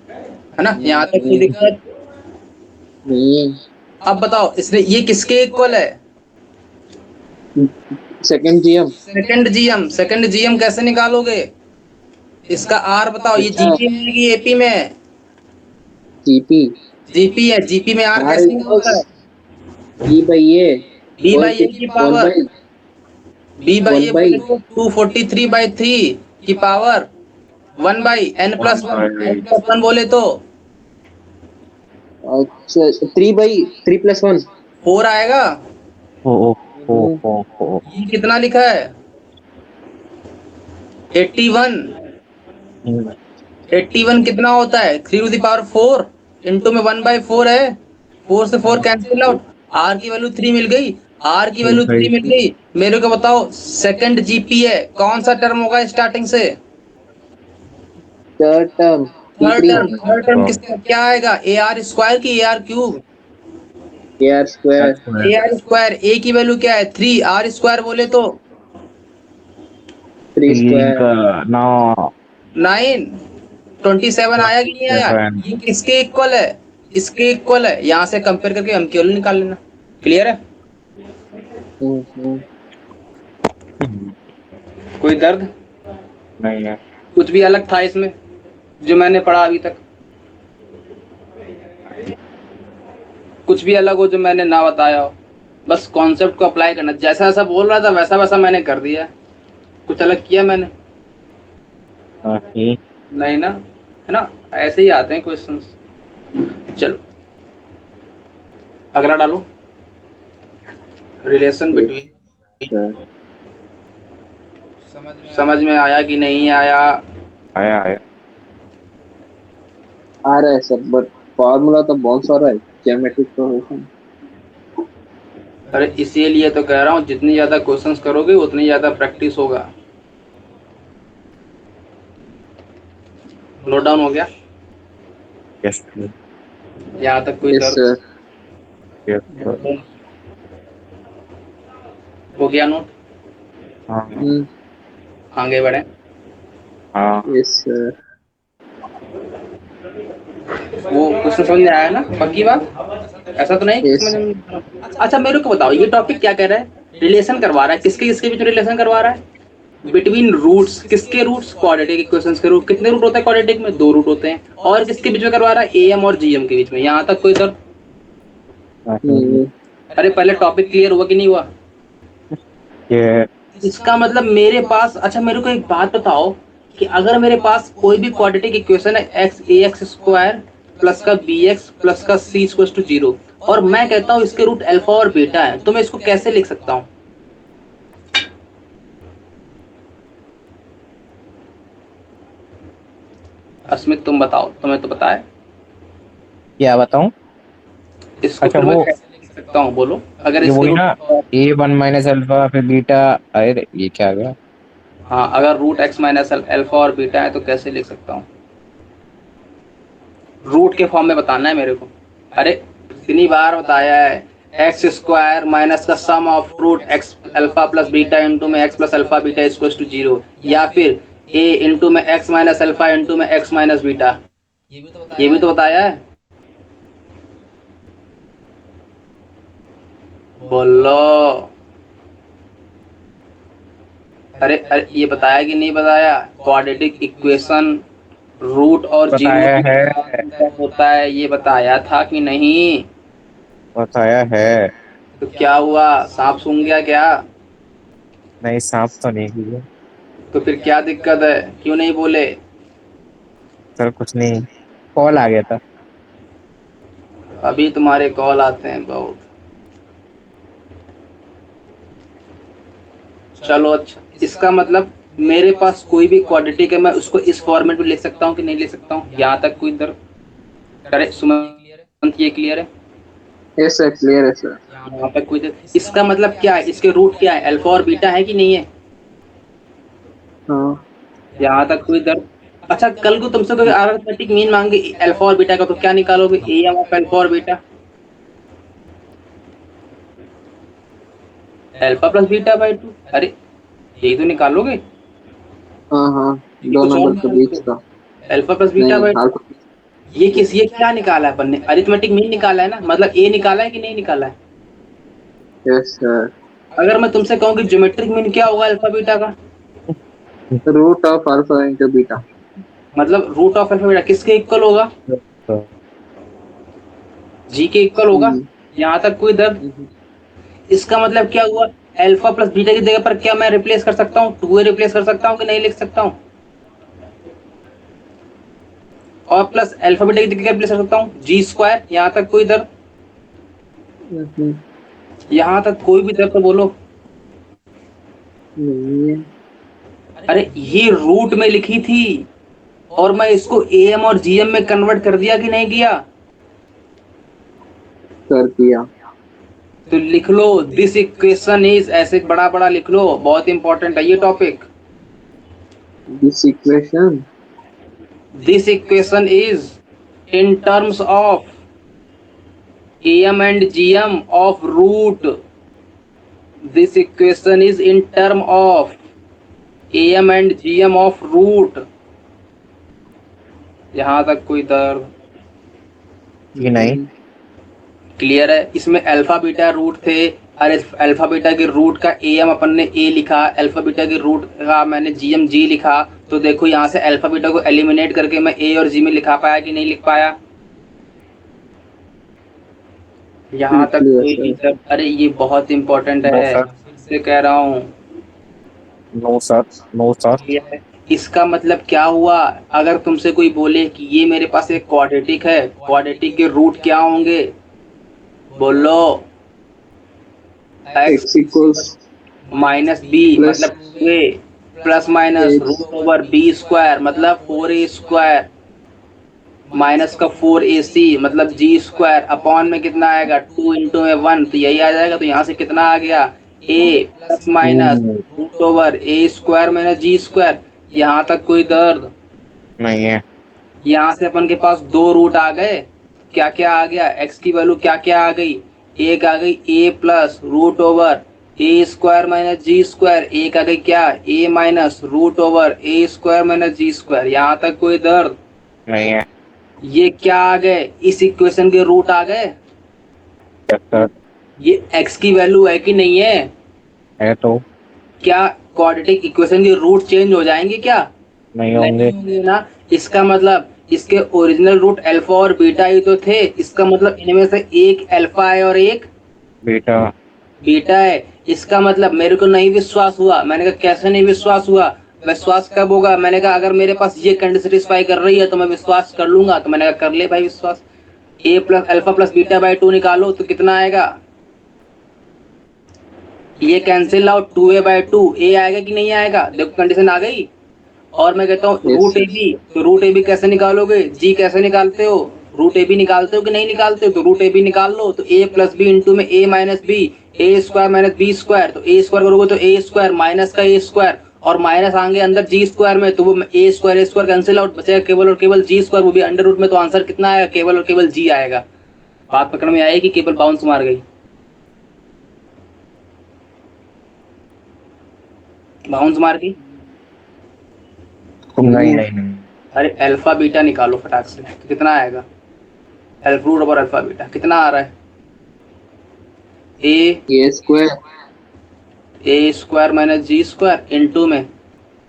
है ना? यहाँ तक कोई दिक्कत? नहीं। अब बताओ इसने ये किसके इक्वल है? Second GM. सेकंड जीएम कैसे निकालोगे? इसका आर बताओ। ये अच्छा, जीपी में है कि एपी में है? जीपी। जीपी है। जीपी में आर आर कैसे निकलता इक्वल्स है? E by A D four by की ए की 1 power by B by A 1 by बोले तो 243/3 की पावर 1/n+1, 1 बोले तो अच्छा 3 by 3+1। 4 आएगा। ओ ओ ओ ओ ओ ये कितना लिखा है? 81। 81 कितना होता है? 3⁴ इंटू में 1/4 है। 4 से 4 कैंसिल आउट, आर की वैल्यू 3 मिल गई। आर की वैल्यू 3 मिल गई। मेरे को बताओ सेकंड जीपी है कौन सा टर्म होगा स्टार्टिंग से? Third term third T3 term. Third term किसका क्या आएगा? ए आर स्क्वायर की A R cube? AR square A R square. A की वैल्यू क्या है? 3। आर स्क्वायर बोले तो 3 3 square का 9 9। 27 आया कि नहीं आया? 7 ये किसके इक्वल है? इसके इक्वल है। यहाँ से कंपेयर करके हम केवल निकाल लेना। क्लियर है? हम्म। कोई दर्द? नहीं है। कुछ भी अलग था इसमें जो मैंने पढ़ा अभी तक? कुछ भी अलग हो जो मैंने ना बताया हो? बस कॉन्सेप्ट को अप्लाई करना। जैसा जैसा बोल रहा था वैसा वैसा मैंने कर दिया। कुछ अलग किया मैंने? नहीं। नहीं ना, है ना? ऐसे ही आते हैं क्वेश्चंस। चलो अगला डालो। Relation between. sir। समझ में आया कि नहीं आया? आया आया। आ रहा है सर बट फॉर्मूला तो बहुत सारा है ज्योमेट्रिक प्रोग्रेशन। अरे इसीलिए तो कह रहा हूँ जितनी ज्यादा क्वेश्चंस करोगे उतनी ज्यादा प्रैक्टिस होगा। नोट डाउन हो गया? यस यहाँ तक कोई यस दर्द? सर। यस। हो गया नोट? हाँ आगे बढ़े। हाँ। Yes sir. वो क्वेश्चन समझ में आया ना? पक्की बात? ऐसा तो नहीं कि यस समझ में। अच्छा मेरे को बताओ ये टॉपिक क्या कह रहा है? रिलेशन करवा रहा है। किसके किसके बीच में रिलेशन करवा रहा है? Between roots. किसके रूट्स? क्वाड्रेटिक इक्वेशंस के रूट। कितने रूट होते हैं क्वाड्रेटिक में? 2 रूट होते हैं। और किसके बीच में करवा रहा है? एम और जीएम के बीच में। यहाँ तक कोई दर्द? हम्म। अरे पहले टॉपिक क्लियर हुआ कि नहीं हुआ? ये इसका मतलब मेरे पास, अच्छा मेरे को एक बात बताओ कि अगर मेरे पास कोई भी क्वाड्रेटिक इक्वेशन है एक्स ए एक्स स्क्वायर प्लस का बी एक्स प्लस का सी इक्वल्स टू 0 और मैं कहता हूँ इसके रूट अल्फा और बीटा है, तो मैं इसको कैसे लिख सकता हूँ? अस्मित तुम बताओ, तुम्हें तो पता है। क्या बताऊं? इसको अच्छा फिर मैं वो कैसे लिख सकता हूँ बोलो? अगर ये इसके वही ना, रूट, A1 - अल्फा फिर बीटा। अरे ये क्या आ गया? हाँ अगर रूट एक्स माइनस अल्फा और बीटा है तो कैसे लिख सकता हूँ? रूट के फॉर्म में बताना है मेरे को। अरे कितनी बार बताया है? एक्स स्क्वायर माइनस का sum of root X alpha plus beta into में X plus alpha beta equals to 0, या फिर ए इंटू में एक्स माइनस अल्फा इंटू में एक्स माइनस बीटा। ये भी तो बताया है। बोलो। अरे ये बताया कि नहीं बताया? क्वाड्रेटिक इक्वेशन रूट और जीरो बताया है। होता है, ये बताया था कि नहीं? बताया है। तो क्या हुआ? सांप सूंघ गया क्या? नहीं सांप तो नहीं हुई। तो फिर क्या दिक्कत है? क्यों नहीं बोले? सर कुछ नहीं, कॉल आ गया था। अभी तुम्हारे कॉल आते हैं बहुत। चलो अच्छा, इसका मतलब मेरे पास कोई भी क्वाड्रेटिक है मैं उसको इस फॉर्मेट में लिख सकता हूँ कि नहीं लिख सकता हूँ? यहाँ तक कोई दर्द? करे सुमंत ये क्लियर है? यस सर क्लियर है सर। यहाँ तक कोई दर्द? इसका मतलब क्या है? इसके रूट क्या है? अल्फा और बीटा है कि नहीं है? हाँ यहाँ तक कोई दर्द? अच्छा कल को तुमसे कोई अरिथमेटिक मीन मांगे अल्फा और बीटा का, तो क्या निकालोगे? एम ऑफ अल्फा और beta? Alpha plus beta by 2। अरे यही तो निकालोगे। हाँ हाँ ये दो कुछ और नंबर के बीच निकालोगे? का। अल्फा प्लस बीटा नहीं बाई 2। हाल ये क्या निकाला है अपन ने? अरिथमेटिक मीन निकाला है ना? मतलब ए निकाला है कि नहीं निकाला है? Yes sir. अगर मैं तुमसे कहूँ कि ज्योमेट्रिक मीन क्या होगा अल्फा बीटा का? Root of alpha into beta. मतलब रूट ऑफ अल्फा बीटा किसके इक्वल होगा? तो जी के इक्वल होगा। यहाँ तक कोई दर्द? इसका मतलब क्या हुआ? अल्फा प्लस बीटा की जगह पर क्या मैं रिप्लेस कर सकता हूँ? 2a रिप्लेस कर सकता हूँ कि नहीं लिख सकता हूँ? और प्लस अल्फा बीटा की जगह क्या रिप्लेस कर सकता हूँ? जी स्क्वायर। यहाँ तक कोई दर्द? यहाँ तक कोई भी दर्द तो बोलो। नहीं है अरे ये रूट में लिखी थी और मैं इसको एम और जीएम में कन्वर्ट कर दिया कि नहीं किया? कर दिया। तो लिख लो दिस इक्वेशन इज, ऐसे बड़ा बड़ा लिख लो, बहुत इंपॉर्टेंट है ये topic. This equation this equation is in terms of am and gm of root. This equation is in term of am and gm of root. यहाँ तक कोई दर्द? ये नहीं। क्लियर है? इसमें अल्फा बीटा रूट थे, अरे अल्फा बीटा के रूट का एम अपन ने ए लिखा, अल्फा बीटा के रूट का मैंने जीएम जी लिखा। तो देखो यहाँ से अल्फा बीटा को एलिमिनेट करके मैं ए और जी में लिखा पाया कि नहीं लिख पाया? यहाँ तक Clear, कोई sir. टीचर? अरे ये बहुत इंपॉर्टेंट No, है, sir. फिर से कह रहा हूँ। No sir, no sir. इसका मतलब क्या हुआ? अगर तुमसे कोई बोले कि ये मेरे पास एक क्वाड्रेटिक है, क्वाड्रेटिक के रूट क्या होंगे? बोलो। X equals minus B Plus मतलब 2a plus minus X. Root over B square मतलब 4a स्क्वायर माइनस का 4ac मतलब जी स्क्वायर अपॉन में कितना आएगा? 2 इंटू में 1, तो यही आ जाएगा। तो यहाँ से कितना आ गया? a plus minus root over A square minus G square. यहाँ तक कोई दर्द? नहीं है। यहाँ से अपन के पास दो रूट आ गए। क्या क्या आ गया? x की वैल्यू क्या क्या आ गई? एक आ गई a plus root over A square minus G square, एक आ गई क्या? a minus root over A square minus G square. यहाँ तक कोई दर्द? नहीं है। ये क्या आ गए? इस इक्वेशन के रूट आ गए। Yes, sir. ये x की वैल्यू है कि नहीं है? है तो क्या क्वाड्रेटिक इक्वेशन के रूट चेंज हो जाएंगे क्या? नहीं होंगे। होंगे ना। इसका मतलब इसके ओरिजिनल रूट अल्फा और बीटा ही तो थे। इसका मतलब इनमें से एक अल्फा है और एक बेटा बीटा है। इसका मतलब मेरे को नहीं विश्वास हुआ। मैंने कहा कैसे नहीं विश्वास हुआ? विश्वास कब होगा? मैंने कहा अगर मेरे पास ये कंडीशन सेटिस्फाई कर रही है तो मैं विश्वास कर लूंगा। तो मैंने कहा कर ले भाई विश्वास। a plus alpha plus beta by 2 निकालो तो कितना आएगा? ये cancel out 2a by 2, a आएगा कि नहीं आएगा? देखो कंडीशन आ गई। और मैं कहता हूँ Yes, root sir. A B, तो रूट ए बी कैसे निकालोगे? जी कैसे निकालते हो? रूट ए बी निकालते हो कि नहीं निकालते हो? तो रूट ए बी निकाल लो। तो ए प्लस बी इंटू में A minus B, A square minus B square. तो ए स्क्वायर करोगे तो ए स्क्वायर माइनस का ए स्क्वायर और माइनस आएंगे अंदर जी स्क्वायर में, तो वो ए स्क्वायर कैंसिल आउट, बचेगा केवल और केवल जी स्क्वायर, वो भी अंडर रूट में। तो आंसर कितना आएगा? केवल और केवल जी आएगा। बात पकड़ में आएगी? केवल बाउंस मार गई, बाउंस मार गई। नहीं नहीं नहीं। अरे अल्फा बीटा निकालो फटाक से, तो कितना आएगा? Alpha root over alpha beta कितना आ रहा है? A square A square minus G square into में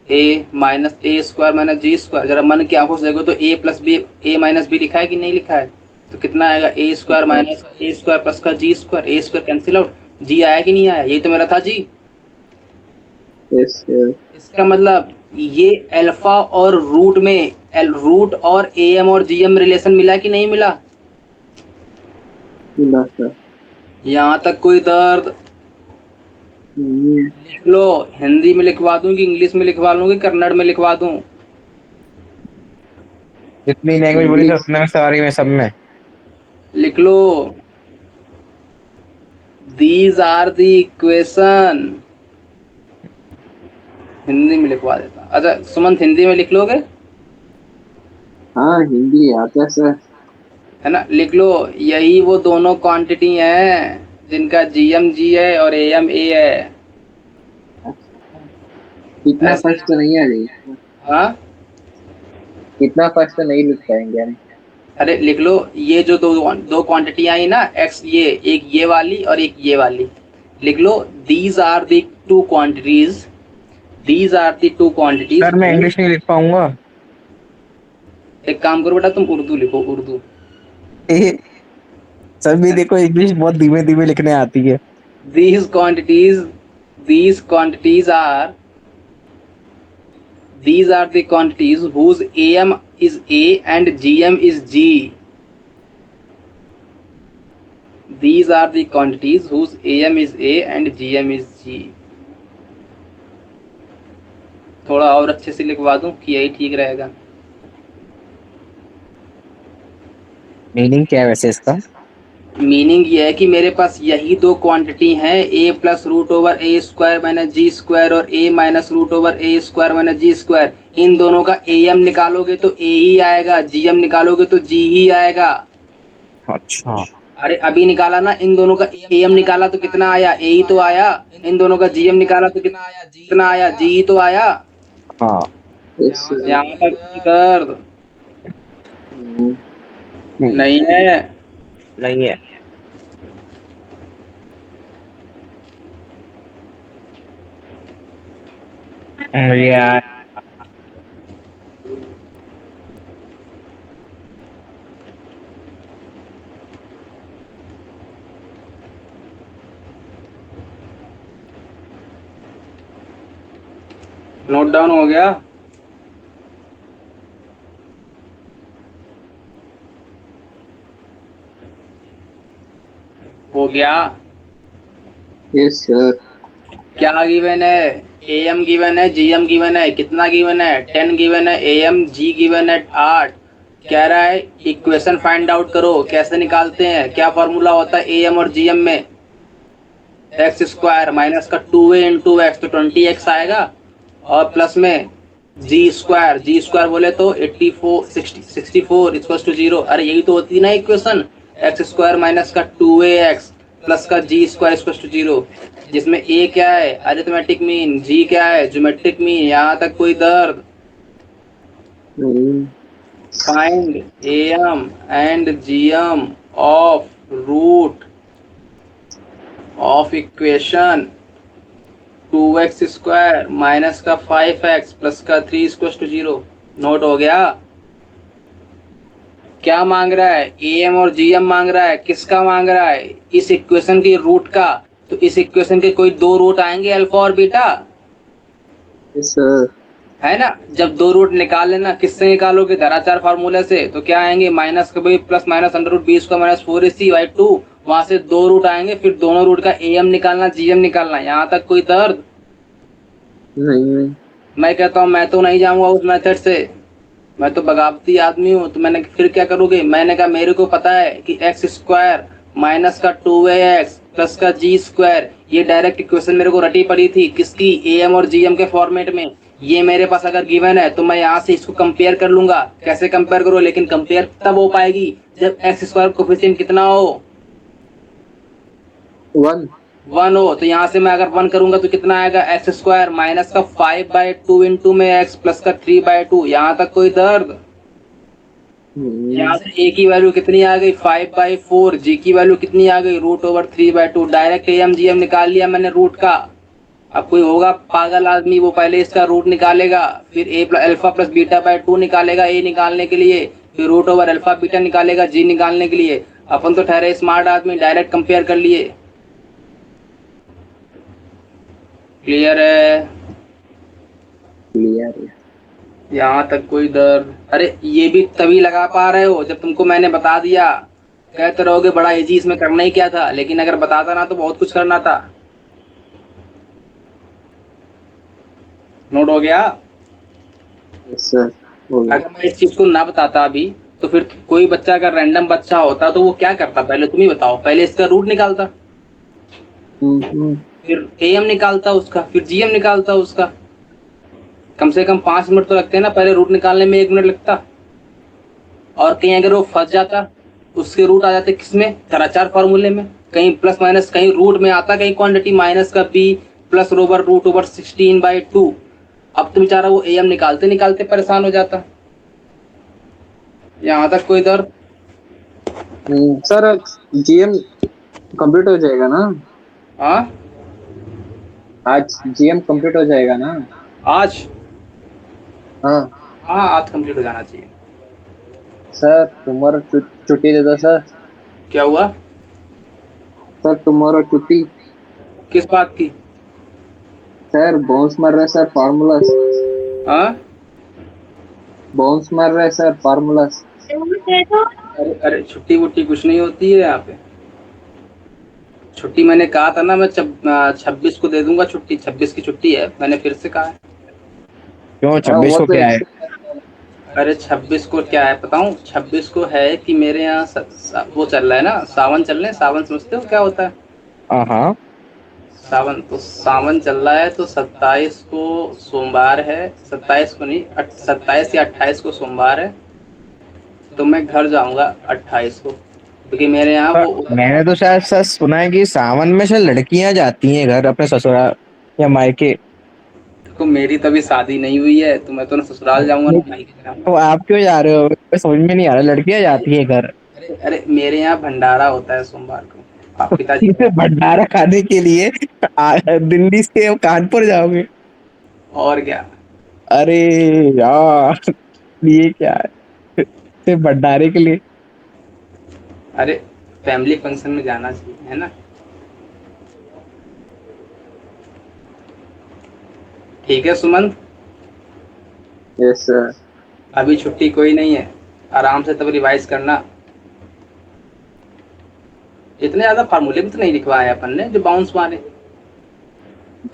A minus A square minus G square. जरा मन की आंखों से देखो तो A plus B, A minus B लिखा है कि नहीं लिखा है? तो कितना आएगा? A square minus A square plus का G square, A square cancel out, G आया कि नहीं आया? ये तो मेरा था जी। Yes, sir. इसका मतलब ये अल्फा और रूट में रूट और ए एम और जी एम रिलेशन मिला कि नहीं मिला? मिला sir. यहाँ तक कोई दर्द? नहीं है. लिख लो। हिंदी में लिखवा दूं कि इंग्लिश में लिखवा लूं कि कन्नड़ में लिखवा दूं? जितनी लैंग्वेज बोली सर उतने में सारी में सब में। लिख लो these are the equation. Hindi में लिखवा देता। अच्छा सुमंत हिंदी में लिख लोगे? हाँ हिंदी आता है सर. है ना? लिख लो यही वो दोनों क्वांटिटी हैं जिनका जीएम जी है और एएम ए है। इतना ऐसा- फर्स्ट तो नहीं आ जाएगा. हाँ इतना फर्स्ट तो नहीं लिख पाएंगे हम. अरे लिख लो ये जो दो क्वांटिटी आई ना, एक्स ये एक ये वाली और एक ये वाली। लिख लो these are the two quantities, these are the two quantities. Sir मैं इंग्लिश नहीं लिख पाऊंगा। एक काम करो बेटा तुम उर्दू लिखो, उर्दू। सर भी देखो इंग्लिश बहुत धीमे धीमे लिखने आती है। These quantities these quantities are these are the quantities whose AM is A and GM is G. These are the quantities whose AM is A and GM is G. थोड़ा और अच्छे से लिखवा दूं कि यही ठीक रहेगा? मीनिंग क्या है वैसे इसका? मीनिंग ये है कि मेरे पास यही दो क्वांटिटी हैं, a plus root over A square minus G square और a minus root over A square minus G square. इन दोनों का am निकालोगे तो a ही आएगा, gm निकालोगे तो g ही आएगा। अच्छा अरे अभी निकाला ना, इन दोनों का am निकाला तो कितना आया? a ही तो आया। इन दोनों का gm निकाला तो कितना आया? g ही तो आया। हाँ Yes, sir. यहाँ तक कोई दर्द नहीं है? नहीं है। यार नोट डाउन हो गया? हो गया? Yes, sir. क्या गिवन है? AM गिवन है, GM गिवन है। कितना गिवन है? 10 गिवन है। AM G गिवन है 8। कह रहा है इक्वेशन फाइंड आउट करो। कैसे निकालते हैं? क्या फॉर्मूला होता है AM और GM में? एक्स स्क्वायर माइनस का 2a इंटू एक्स तो 20x आएगा, और प्लस में जी स्क्वायर बोले तो 64 इक्वल्स टू 0। अरे यही तो होती है ना इक्वेशन, एक्स स्क्वायर माइनस का 2ax प्लस का जी स्क्वायर इक्वल्स टू 0, जिसमें a क्या है? Arithmetic mean. g क्या है? Geometric mean. यहाँ तक कोई दर्द? नहीं। Find AM and GM of root of equation 2x square minus का 5x प्लस का 3 इक्वल्स टू 0। नोट हो गया? क्या मांग रहा है? AM और GM मांग रहा है। किसका मांग रहा है? इस इक्वेशन की रूट का। तो इस इक्वेशन के कोई दो रूट आएंगे, अल्फा और बीटा, Yes, sir. है ना? जब दो रूट निकाल लेना, किससे निकालोगे? धराचार फार्मूले से। तो क्या आएंगे? माइनस का B plus minus under root B square minus 4ac by 2। वहां से दो रूट आएंगे, फिर दोनों रूट का AM निकालना, GM निकालना। यहाँ तक कोई दर्द? नहीं। मैं कहता हूँ मैं तो नहीं जाऊंगा उस मेथड से, मैं तो बगावती आदमी हूँ। तो मैंने फिर क्या करोगे? मैंने कहा मेरे को पता है कि एक्स स्क्वायर माइनस का 2ax प्लस का जी स्क्वायर, ये डायरेक्ट इक्वेशन मेरे को रटी पड़ी थी। किसकी? AM और GM के फॉर्मेट में। ये मेरे पास अगर गिवन है तो मैं यहाँ से इसको कंपेयर कर लूंगा। कैसे कंपेयर करो? लेकिन कंपेयर तब हो पाएगी जब एक्स स्क्वायर कोफिशिएंट कितना हो? 1 हो। तो यहाँ से मैं अगर 1 करूंगा तो कितना आएगा? एक्स स्क्वायर माइनस का 5/2 इंटू में एक्स प्लस का 3/2। यहाँ तक कोई दर्द? यहाँ से a की वैल्यू कितनी आ गई? 5/4। g की वैल्यू कितनी आ गई? √3/2। डायरेक्ट AM GM निकाल लिया मैंने रूट का। अब कोई होगा पागल आदमी, वो पहले इसका रूट निकालेगा, फिर अल्फा प्लस बीटा बाय 2 निकालेगा a निकालने के लिए, फिर √अल्फा बीटा निकालेगा g निकालने के लिए। अपन तो ठहरे स्मार्ट आदमी, डायरेक्ट कंपेयर कर लिए। क्लियर है? क्लियर है। यहाँ तक कोई दर्द? अरे ये भी तभी लगा पा रहे हो जब तुमको मैंने बता दिया। कहते रहोगे बड़ा इजी, इसमें करना ही क्या था? लेकिन अगर बताता ना तो बहुत कुछ करना था। नोट हो गया? Yes, sir. हो गया। अगर मैं इस चीज को ना बताता अभी, तो फिर कोई बच्चा अगर रैंडम बच्चा होता तो वो क्या करता? पहले तुम ही बताओ। पहले इसका रूट निकालता, फिर AM निकालता उसका, फिर GM निकालता उसका। कम से कम 5 मिनट तो लगते हैं ना, पहले रूट निकालने में 1 मिनट लगता। और कहीं अगर वो फंस जाता, उसके रूट आ जाते किसमें? धराचार फार्मूले में। कहीं प्लस माइनस, कहीं रूट में आता कहीं क्वांटिटी माइनस का b प्लस √16/2। अब तो बेचारा वो AM निकालते निकालते परेशान हो जाता। यहाँ तक कोई दर्द? सर GM कंप्लीट हो जाएगा ना? हाँ आज GM कंप्लीट हो जाएगा ना? आज? हाँ हाँ आज कंप्लीट हो जाना चाहिए। सर, तुम्हारा छुट्टी दे दो सर। क्या हुआ? सर तुम्हारा छुट्टी। किस बात की? सर बाउंस मार रहा है सर फार्मूलास, हाँ बाउंस मार रहा है सर फार्मूलास। अरे अरे छुट्टी वुट्टी कुछ नहीं होती है यहाँ पे। छुट्टी मैंने कहा था ना, मैं 26 को दे दूंगा छुट्टी, 26 की छुट्टी है, मैंने फिर से कहा है। क्यों हाँ 26 वो को तो क्या है? अरे 26 को क्या है बताऊं? 26 को है कि मेरे यहाँ वो चल रहा है ना, सावन चल रहे हैं। सावन समझते हो क्या होता है? हाँ सावन, तो सावन चल रहा है, तो 27 को सोमवार है। 27 को नहीं, 27 या 28 को सोमवार है। तो मैं घर जाऊंगा 28 को, क्योंकि मेरे यहाँ पर वो मैंने तो शायद सच सुना है कि सावन में शायद लड़कियां जाती हैं घर अपने ससुराल या मायके। देखो मेरी तभी शादी नहीं हुई है, तो मैं तो ना ससुराल जाऊंगा नहीं, ना मायके तो जाऊंगा। आप क्यों जा रहे हो? मुझे समझ में नहीं आ रहा, लड़कियां जाती हैं घर। अरे मेरे यहाँ भंडारा होता है सोमवार को। आप पिताजी इसे भंडारा खाने के लिए दिल्ली से कानपुर जाओगे? और क्या। अरे यार, ये क्या है? सिर्फ भंडारे के लिए? अरे फैमिली फंक्शन में जाना चाहिए, है ना। ठीक है सुमन, यस सर। अभी छुट्टी कोई नहीं है, आराम से तब रिवाइज करना। इतने ज्यादा फार्मूले भी तो नहीं लिखवाए अपन ने जो बाउंस मारे।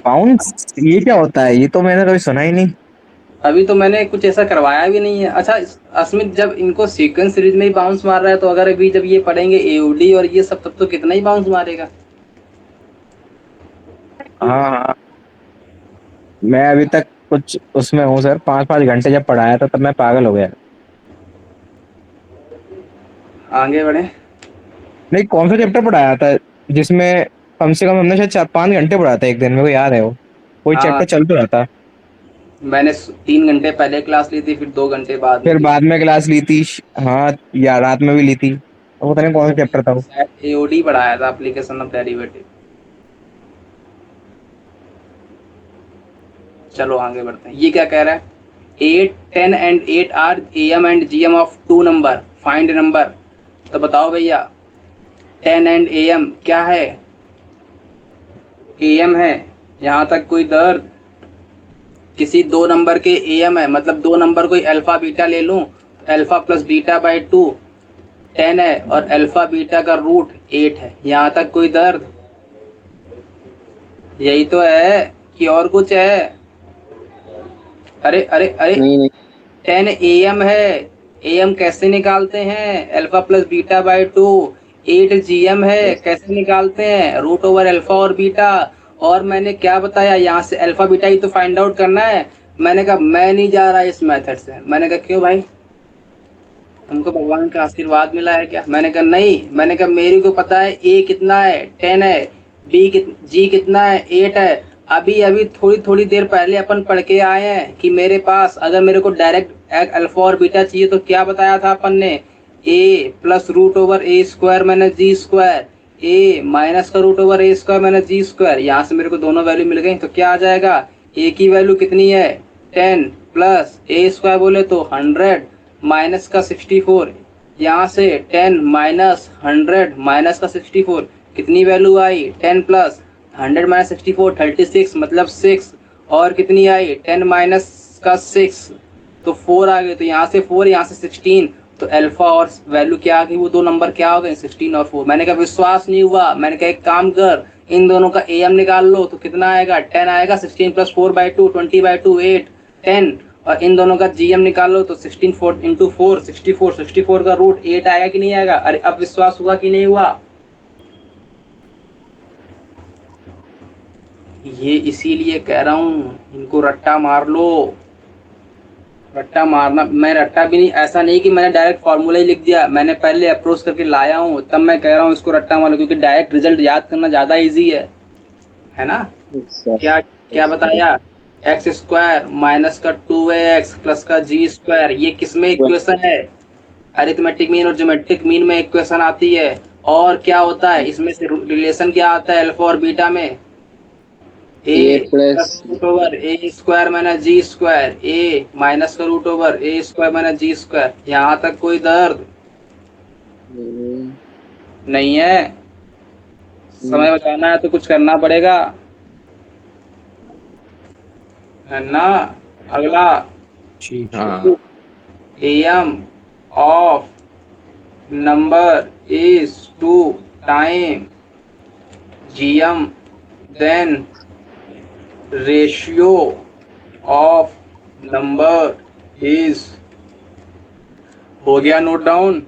बाउंस, ये क्या होता है? ये तो मैंने कभी सुना ही नहीं। अभी तो मैंने कुछ ऐसा करवाया भी नहीं है। अच्छा अस्मित, जब इनको सीक्वेंस सीरीज में ही बाउंस मार रहा है, तो अगर अभी जब ये पढ़ेंगे एओडी और ये सब, तब तो कितना ही बाउंस मारेगा। हाँ हाँ, मैं अभी तक कुछ उसमें हूँ सर, 5 5 घंटे जब पढ़ाया था तब मैं पागल हो गया। आगे बढ़े। नहीं, कौन सा चैप्टर पढ़ाया था जिसमें कम से कम हमने शायद 4 5 घंटे पढ़ा था एक दिन? मेरे को याद है वो कोई हाँ चैप्टर चल तो रहा था। मैंने 3 घंटे पहले क्लास ली थी, फिर 2 घंटे बाद में फिर ली बाद में क्लास ली थी। हाँ, या रात में भी ली थी, तो पता नहीं कौन सा थी। चैप्टर था वो। एओडी पढ़ाया था, एप्लीकेशन ऑफ डेरिवेटिव। चलो आगे बढ़ते हैं। ये क्या कह रहा है? 8 10 and 8 are M and GM of two number, find number. तो बताओ भैया, 10 एंड एम क्या है? एम है, यहाँ तक कोई दर्द? किसी दो नंबर के एम है, मतलब दो नंबर कोई अल्फा बीटा ले लूं, अल्फा प्लस बीटा बाई 2 10 है, और अल्फा बीटा का रूट 8 है। यहाँ तक कोई दर्द? यही तो है कि और कुछ है? अरे अरे अरे, नहीं नहीं 10 एम है। एम कैसे निकालते हैं? Alpha plus beta by 2। 8 GM है, कैसे निकालते हैं? रूट ओवर अल्फा और बीटा। और मैंने क्या बताया, यहाँ से अल्फा बीटा ही तो फाइंड आउट करना है। मैंने कहा मैं नहीं जा रहा इस मेथड से। मैंने कहा क्यों भाई, तुमको भगवान का आशीर्वाद मिला है क्या? मैंने कहा नहीं। मैंने कहा मेरे को पता है ए कितना है, 10 है। जी कितना है, 8 है। अभी अभी थोड़ी थोड़ी देर पहले अपन पढ़ के आए हैं कि मेरे पास अगर मेरे को डायरेक्ट अल्फा और बीटा चाहिए, तो क्या बताया था अपन ने? ए plus root over A square minus G square, A minus का root over A square minus G square. यहाँ से मेरे को दोनों वैल्यू मिल गई, तो क्या आ जाएगा? ए की वैल्यू कितनी है? 10 प्लस ए स्क्वायर बोले तो 100 माइनस का 64। यहाँ से 10 माइनस 100 माइनस का 64, कितनी वैल्यू आई? 10 प्लस 100 माइनस 64 36, मतलब 6। और कितनी आई? 10 माइनस का 6, तो 4 आ गए। तो यहाँ से 4, यहाँ से 16, तो अल्फा और वैल्यू क्या आ गई? वो दो नंबर क्या हो गए? 16 और 4। मैंने कहा विश्वास नहीं हुआ। मैंने कहा एक काम कर, इन दोनों का एम निकाल लो, तो कितना आएगा? 10 आएगा। 16 प्लस 4 बाई 2, 20 बाई 2 8 10। और इन दोनों का जीएम निकाल लो, तो 16 4 इंटू 4 64, 64 का रूट 8 आएगा कि नहीं आएगा? अरे अब विश्वास हुआ कि नहीं हुआ? ये इसीलिए कह रहा हूँ, इनको रट्टा मार लो। रट्टा मारना, मैं रट्टा भी नहीं, ऐसा नहीं कि मैंने डायरेक्ट फार्मूला ही लिख दिया। मैंने पहले अप्रोच करके लाया हूँ, तब मैं कह रहा हूँ इसको रट्टा मार लो, क्योंकि डायरेक्ट रिजल्ट याद करना ज्यादा इजी है ना। सर। क्या क्या बताया? एक्स स्क्वायर माइनस का 2x प्लस का जी स्क्वायर, ये किसमें इक्वेशन है? अरिथमेटिक मीन और ज्योमेट्रिक मीन में इक्वेशन आती है। और क्या होता है इसमें से? रिलेशन क्या आता है अल्फा और बीटा में? ए ए plus plus root over A square minus G square, A minus का root over A square minus G square. यहाँ तक कोई दर्द नहीं है? समय बचाना है तो कुछ करना पड़ेगा। है ना। अगला ठीक। हाँ AM of number is 2 time GM, then ratio of number is, हो गया नोट डाउन?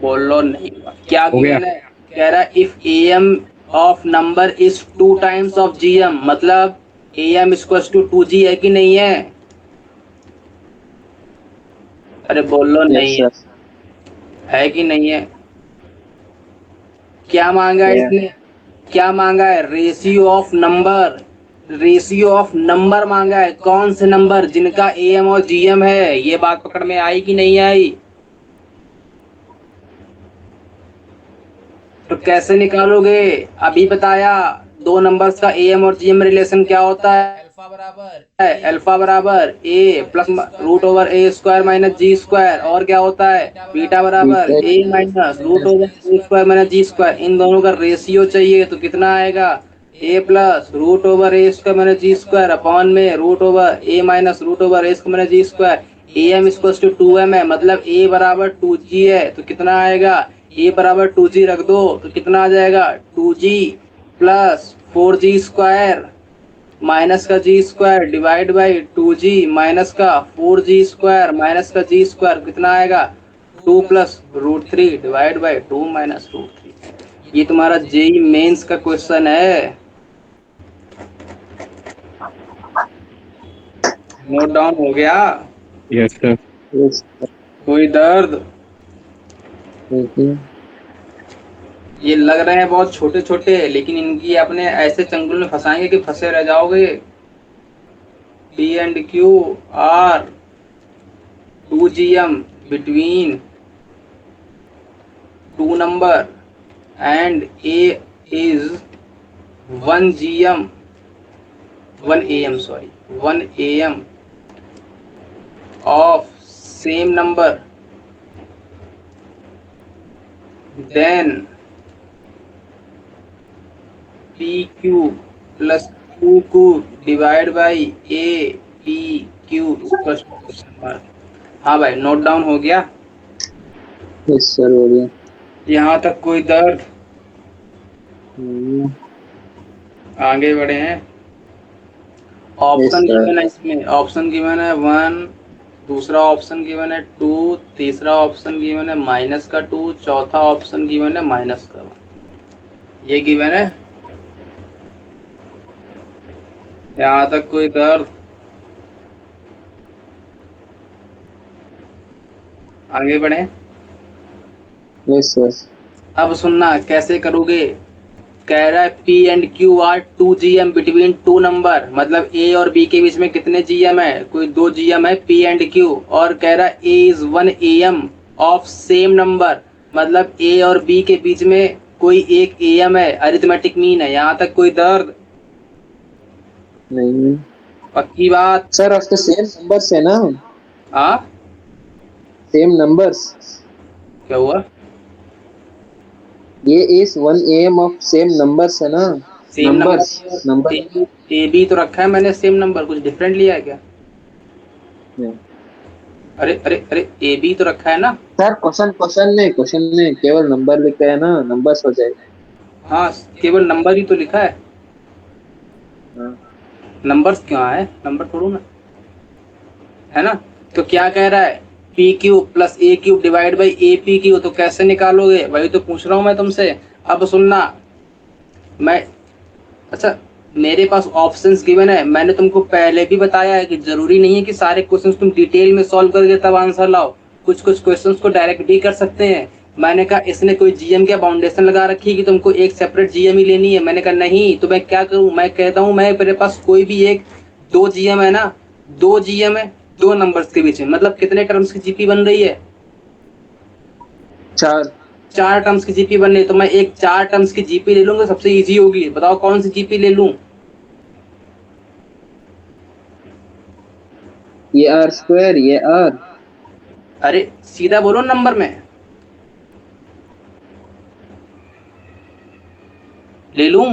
बोल लो नहीं हुआ। क्या हो गया। गिवन है? कह रहा if AM of number is 2 times of GM, मतलब AM इक्वल्स टू 2G है कि नहीं है? अरे बोल लो यस नहीं सर है कि नहीं है? क्या मांगा है है इसने? क्या मांगा है? Ratio of number. Ratio of number मांगा है। कौन से नंबर? जिनका AM और GM है। ये बात पकड़ में आई कि नहीं आई? तो कैसे निकालोगे? अभी बताया। दो नंबर्स का AM और GM रिलेशन क्या होता है? अल्फा बराबर A plus root over A square minus G square. और क्या होता है? बीटा बराबर beta A minus root over A square minus G square. इन दोनों का रेशियो चाहिए तो कितना आएगा? A plus root over A square minus G square upon में root over A minus root over A square minus G square. AM equals to 2M है, मतलब A बराबर 2G है, तो कितना आएगा? A बराबर 2G रख दो तो कितना आ जाएगा? 2G plus 4G square minus का G square divide by 2G minus का 4G स्क्वायर माइनस का जी स्क्वायर। कितना आएगा? 2 plus root 3 divide by 2 minus root 3। ये तुम्हारा जेई मेंस का क्वेश्चन है। नोट डाउन हो गया? Yes sir. यस कोई दर्द? ये लग रहे हैं बहुत छोटे छोटे, लेकिन इनकी अपने ऐसे चंगुल में फंसाएंगे कि फंसे रह जाओगे। P&Q are 2GM between two number and A is 1 AM, sorry, 1 AM of same number, then PQ plus QQ divide by APQ equals to question mark। हाँ भाई, नोट डाउन हो गया? यस सर हो गया यहाँ तक कोई दर्द? यस आगे बढ़े हैं। ऑप्शन सर गिवन है इसमें। ऑप्शन गिवन है 1, दूसरा ऑप्शन गिवन है 2, तीसरा ऑप्शन गिवन है -2, चौथा ऑप्शन गिवन है -1। ये गिवन है। यहाँ तक कोई दर्द? आगे बढ़े। यस सर अब सुनना कैसे करोगे। कह रहा है P&Q are 2GM between two number, मतलब A और B के बीच में कितने GM है? कोई 2 GM है P&Q। और कह रहा है A is 1 AM of same number, मतलब A और B के बीच में कोई एक AM है, अरिथमेटिक मीन है। यहाँ तक कोई दर्द? नहीं पक्की बात? Sir of the same numbers है ना हाँ, सेम नंबर्स क्या हुआ? ये is 1 AM of same numbers है ना same numbers number. Number A B तो रखा है मैंने सेम नंबर, कुछ डिफरेंट लिया है क्या? अरे अरे अरे, ए बी तो रखा है ना। सर क्वेश्चन में केवल नंबर लिखा है ना नंबर्स हो जाएगा हाँ, केवल नंबर ही तो लिखा है। हाँ नंबर्स क्यों है? नंबर थोड़ू ना है ना। तो क्या कह रहा है? P Q plus A Q divide by A P Q. तो कैसे निकालोगे? वही तो पूछ रहा हूँ मैं तुमसे। अब सुनना, मैं, अच्छा, मेरे पास ऑप्शंस गिवन है। मैंने तुमको पहले भी बताया है कि जरूरी नहीं है कि सारे क्वेश्चंस तुम डिटेल में सॉल्व करके तब आंसर लाओ। कुछ कुछ क्वेश्चंस को डायरेक्ट भी कर सकते हैं। मैंने कहा इसने कोई जीएम क्या बाउंडेशन लगा रखी है कि तुमको एक सेपरेट जीएम ही लेनी है? मैंने कहा नहीं। तो मैं क्या करूं? मैं कहता हूं मैं मेरे पास कोई भी एक, दो जीएम है ना, दो जीएम है दो नंबर्स के बीच में, मतलब कितने टर्म्स की जीपी बन रही है? चार 4 टर्म्स की जीपी बन रही है। तो मैं एक 4 टर्म्स की जीपी ले लूंगा, सबसे इजी होगी। बताओ कौन सी जीपी ले लूं? ये आर स्क्वायर ये आर अरे सीधा बोलो नंबर में ले लूं।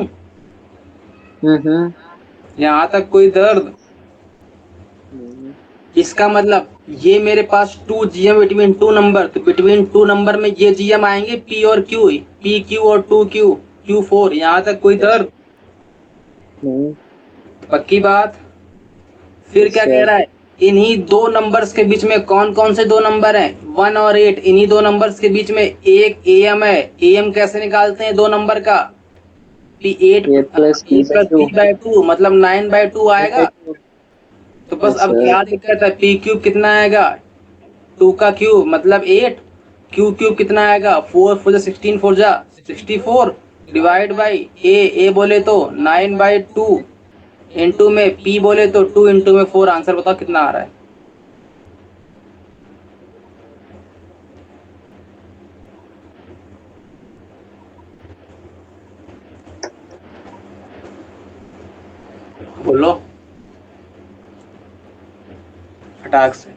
हम्म यहाँ तक कोई दर्द? इसका मतलब ये मेरे पास 2 GM बिटवीन 2 नंबर, तो बिटवीन 2 नंबर में ये GM आएंगे P और Q, PQ और 2Q, Q4। यहाँ तक कोई दर्द? नहीं। पक्की बात? फिर यस क्या कह सर। रहा है? इन्हीं 2 नंबर्स के बीच में कौन कौन से 2 नंबर हैं? 1 और 8। इन्हीं 2 नंबर्स के बीच में एक AM है। AM कैसे निकालते हैं 2 नंबर का? P 8 A plus B by plus two. B by two मतलब 9/2 आएगा। तो बस यस अब सर। क्या दिक्कत है? P क्यूब कितना आएगा? 2 का क्यूब मतलब 8। Q क्यूब कितना आएगा? 4 4 16 4 जा 64 डिवाइड बाई ए बोले तो 9/2 इंटू में P बोले तो 2 इंटू में 4। आंसर बताओ कितना आ रहा है? बोलो फटाक से।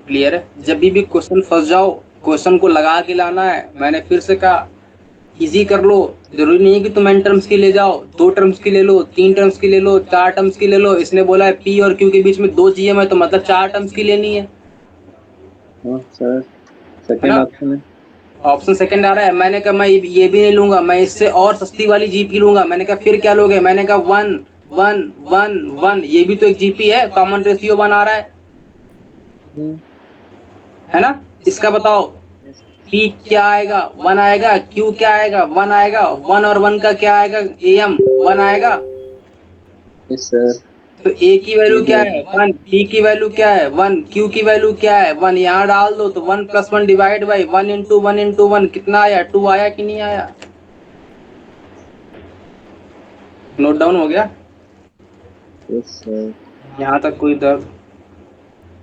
क्लियर है? जब भी क्वेश्चन फंस जाओ, क्वेश्चन को लगा के लाना है। मैंने फिर से कहा इजी कर लो। जरूरी नहीं है कि तुम n टर्म्स की ले जाओ, 2 टर्म्स की ले लो, 3 टर्म्स की ले लो, 4 टर्म्स की ले लो। इसने बोला है P और Q के बीच में 2 GM है, तो मतलब 4 टर्म्स की लेनी है हाँ सर, है सेकंड ना? ऑप्शन है। ऑप्शन सेकंड आ रहा है। मैंने कहा मैं ये भी नहीं लूंगा, मैं इससे और सस्ती वाली जीपी लूंगा। मैंने कहा फिर क्या लोगे? मैंने कहा 1 1 1 1। ये भी तो एक जीपी है, कॉमन रेशियो 1 आ रहा हम्म, है ना? इसका बताओ यस P क्या आएगा? 1 आएगा। Q क्या आएगा? 1 आएगा। 1 और 1 का क्या आएगा? AM 1 आएगा। सर। तो A की वैल्यू ये क्या जो है? 1। P की वैल्यू क्या है? 1। Q की वैल्यू क्या है? 1। यहाँ डाल दो तो 1 + 1 डिवाइड बाई 1 इंटू 1 इंटू 1 कितना आया? 2 आया कि नहीं आया? नोट डाउन हो गया? Yes sir. यहाँ तक कोई दर्द?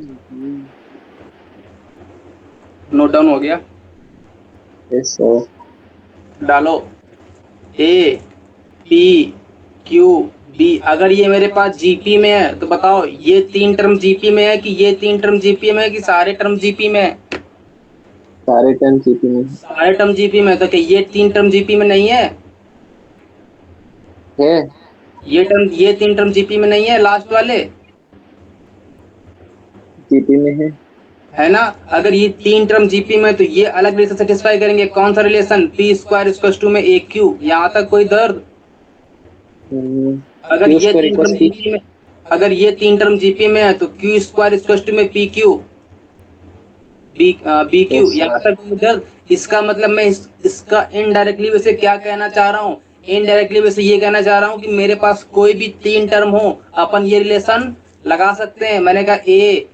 हम्म, नोट डाउन हो गया? Yes sir. डालो A P Q B। अगर ये मेरे पास जीपी में है तो बताओ ये 3 टर्म जीपी में है कि ये 3 टर्म जीपी में है कि सारे टर्म जीपी में है? सारे टर्म जीपी में सारे टर्म जीपी में। तो क्या ये 3 टर्म जीपी में नहीं है? है। ये 3 टर्म जीपी में नहीं है लास्ट वाले? जीपी में है ना? अगर ये 3 टर्म जीपी में है, तो ये अलग रिलेशन सेटिस्फाई करेंगे। कौन सा रिलेशन? P² में AQ। यहाँ तक कोई दर्द? है। अगर क्यू ये स्क्वायर तीन टर्म इक्वल्स पी। जीपी में अगर ये 3 टर्म जीपी में है तो Q² में PQ BQ। यस यहाँ सर। तक दर्द? इसका मतलब मैं इसका इनडायरेक्टली वैसे क्या कहना चाह रहा हूँ? इनडायरेक्टली वैसे ये कहना चाह रहा हूँ कि मेरे पास कोई भी 3 टर्म हो, अपन ये रिलेशन लगा सकते हैं। मैंने कहा ABCDEFGH।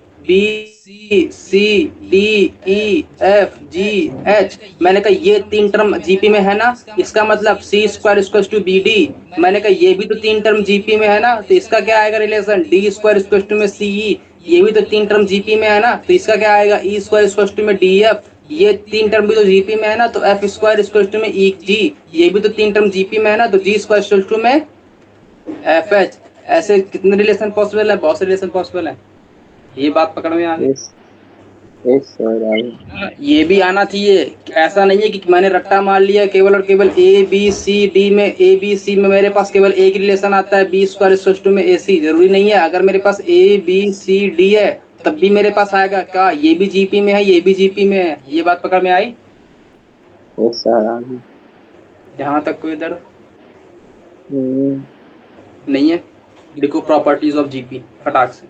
मैंने कहा ये 3 टर्म जीपी में है ना? इसका मतलब C² BD। मैंने कहा ये भी तो 3 टर्म जीपी में है ना? तो इसका क्या आएगा रिलेशन? D² में CE। ये भी तो 3 टर्म जीपी में है ना? तो इसका क्या आएगा? E² में DF। ये 3 टर्म भी तो जीपी में है ना? तो F² में EG। ये भी तो 3 टर्म जीपी में है ना? तो G² में FH। ऐसे कितने रिलेशन पॉसिबल है? बहुत से रिलेशन पॉसिबल है। ये बात पकड़ में आ गई? यस। यस सर आगे। ये भी आना चाहिए। ऐसा नहीं है कि मैंने रट्टा मार लिया केवल और केवल ABCD में। ABC में मेरे पास केवल एक रिलेशन आता है, B² में AC। जरूरी नहीं है। अगर मेरे पास ABCD है तब भी मेरे पास आएगा क्या? ये भी जीपी में है, ये भी जीपी में है। ये बात पकड़ में आई? यस सर आगे। यहाँ तक कोई दर्द हम्म, नहीं है? देखो प्रॉपर्टीज ऑफ जीपी फटाक से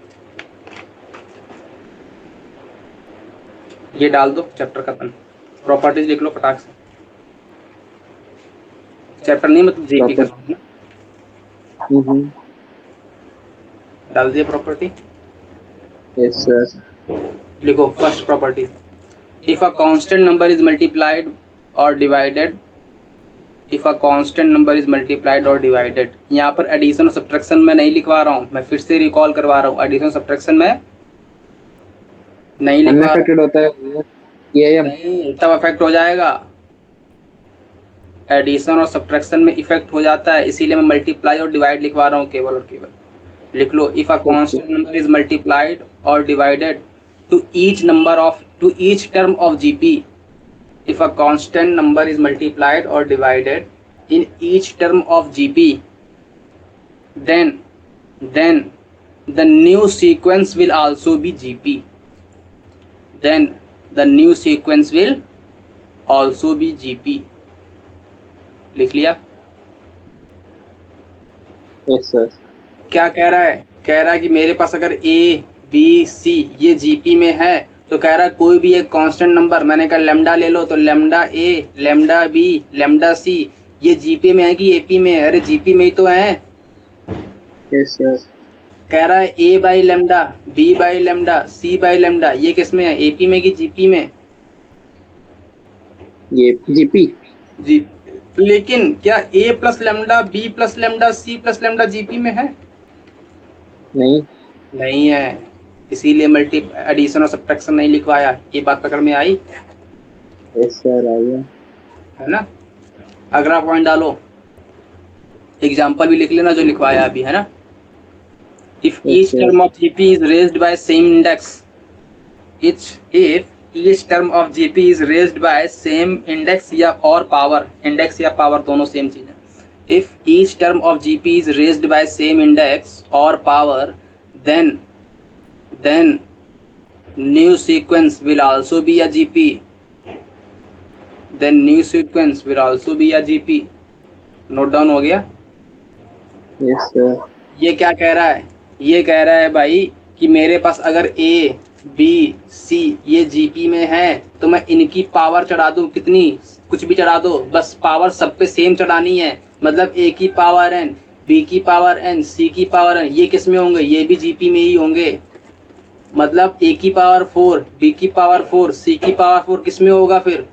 ये डाल दो, चैप्टर खत्म। प्रॉपर्टीज लिख लो फटाक से। चैप्टर नहीं मतलब जीपी का प्रॉपर। डाल दिया प्रॉपर्टी। Yes sir. लिखो first property. If a constant number is multiplied और डिवाइडेड यहाँ पर एडिशन और सब्ट्रैक्शन में नहीं लिखवा रहा हूँ, मैं फिर से रिकॉल करवा रहा हूँ। एडिशन सब्ट्रैक्शन में नहीं लिखवा रहा अनअफेक्टेड होता है ये हूँ। नहीं, तब इफेक्ट हो जाएगा। एडिशन और सब्ट्रैक्शन में इफेक्ट हो जाता है, इसीलिए मैं मल्टीप्लाई और डिवाइड लिखवा रहा हूँ केवल और केवल। लिख लो if a okay. Constant number is multiplied और divided to each term of GP if a constant number is multiplied or divided in each term of GP, then the new sequence will also be GP. Then the new sequence will also be GP. लिख लिया? Yes sir. क्या कह रहा है? कह रहा है कि मेरे पास अगर A B C ये GP में है तो कह रहा है कोई भी एक कांस्टेंट नंबर, मैंने कहा लैम्डा ले लो, तो lambda A lambda B lambda C ये GP में है कि AP में है? अरे GP में ही तो है। Yes sir. कह रहा है A by lambda B by lambda C by lambda, ये किस में है? AP में कि GP में? ये जीपी। जी, लेकिन क्या A plus lambda B plus lambda C plus lambda GP में है? नहीं। नहीं है, इसीलिए मल्टी एडिशन और सब्ट्रैक्शन नहीं लिखवाया। ये बात पकड़ में आई? यस सर आ गया। है ना? अगला पॉइंट डालो, एग्जाम्पल भी लिख लेना जो लिखवाया अभी, है ना? If each term of GP is raised bye same index, if each term of GP is raised by same index या और power, index या power दोनों सेम चीज है। If each term of GP is raised by same index or power, then new sequence will also be a GP. Then new sequence will also be a GP. Note down हो गया? Yes sir. ये क्या कह रहा है? ये कह रहा है भाई कि मेरे पास अगर A B C ये GP में है तो मैं इनकी पावर चढ़ा दूं, कितनी? कुछ भी चढ़ा दो, बस पावर सब पे सेम चढ़ानी है। मतलब A की पावर n, B की पावर n, C की पावर n, ये किस में होंगे? ये भी GP में ही होंगे। मतलब A की पावर 4, B की पावर 4, C की पावर 4 किस में होगा फिर?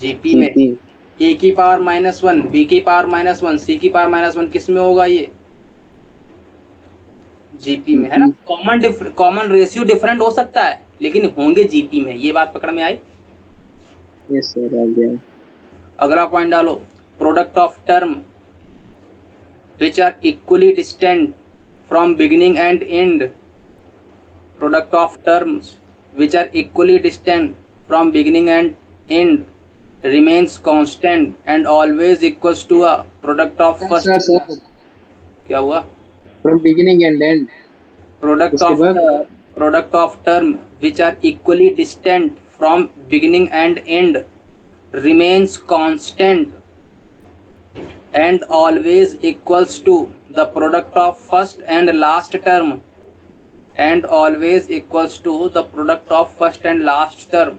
GP में। A की पावर -1, B की पावर -1, C की पावर -1 किस में होगा? ये GP में, है ना? कॉमन रेशियो डिफरेंट हो सकता है लेकिन होंगे GP में। ये बात पकड़ में आई? यस सर आ गया। अगला पॉइंट डालो, product of term which are equally distant from beginning and end, product of terms which are equally distant from beginning and end remains constant and always equals to a product of first। Sir क्या हुआ? From beginning and and. product of term which are equally distant from beginning and end remains constant and always equals to the product of first and last term and always equals to the product of first and last term।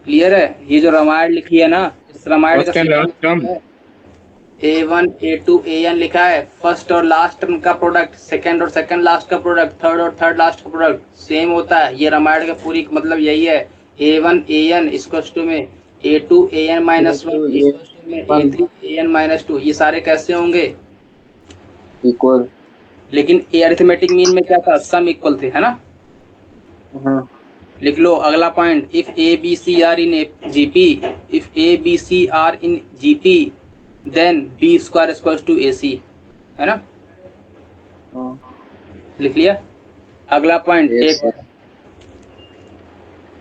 Clear है? ये जो रामायण लिखी है ना, इस रामायण का A1 A2 AN लिखा है, फर्स्ट और लास्ट टर्म का प्रोडक्ट, सेकंड और सेकंड लास्ट का प्रोडक्ट, थर्ड और थर्ड लास्ट का प्रोडक्ट सेम होता है। ये रामायण का पूरी मतलब यही है। A1 AN इक्वल्स टू में A2 AN -1 इक्वल्स टू में A3 AN -2, ये सारे कैसे होंगे? इक्वल। लेकिन अरिथमेटिक मीन में क्या था? सम इक्वल थे, है ना? हाँ। लिख लो अगला point, if A B C are in GP, if A B C are in GP then B square equals to AC, है ना? लिख लिया? अगला पॉइंट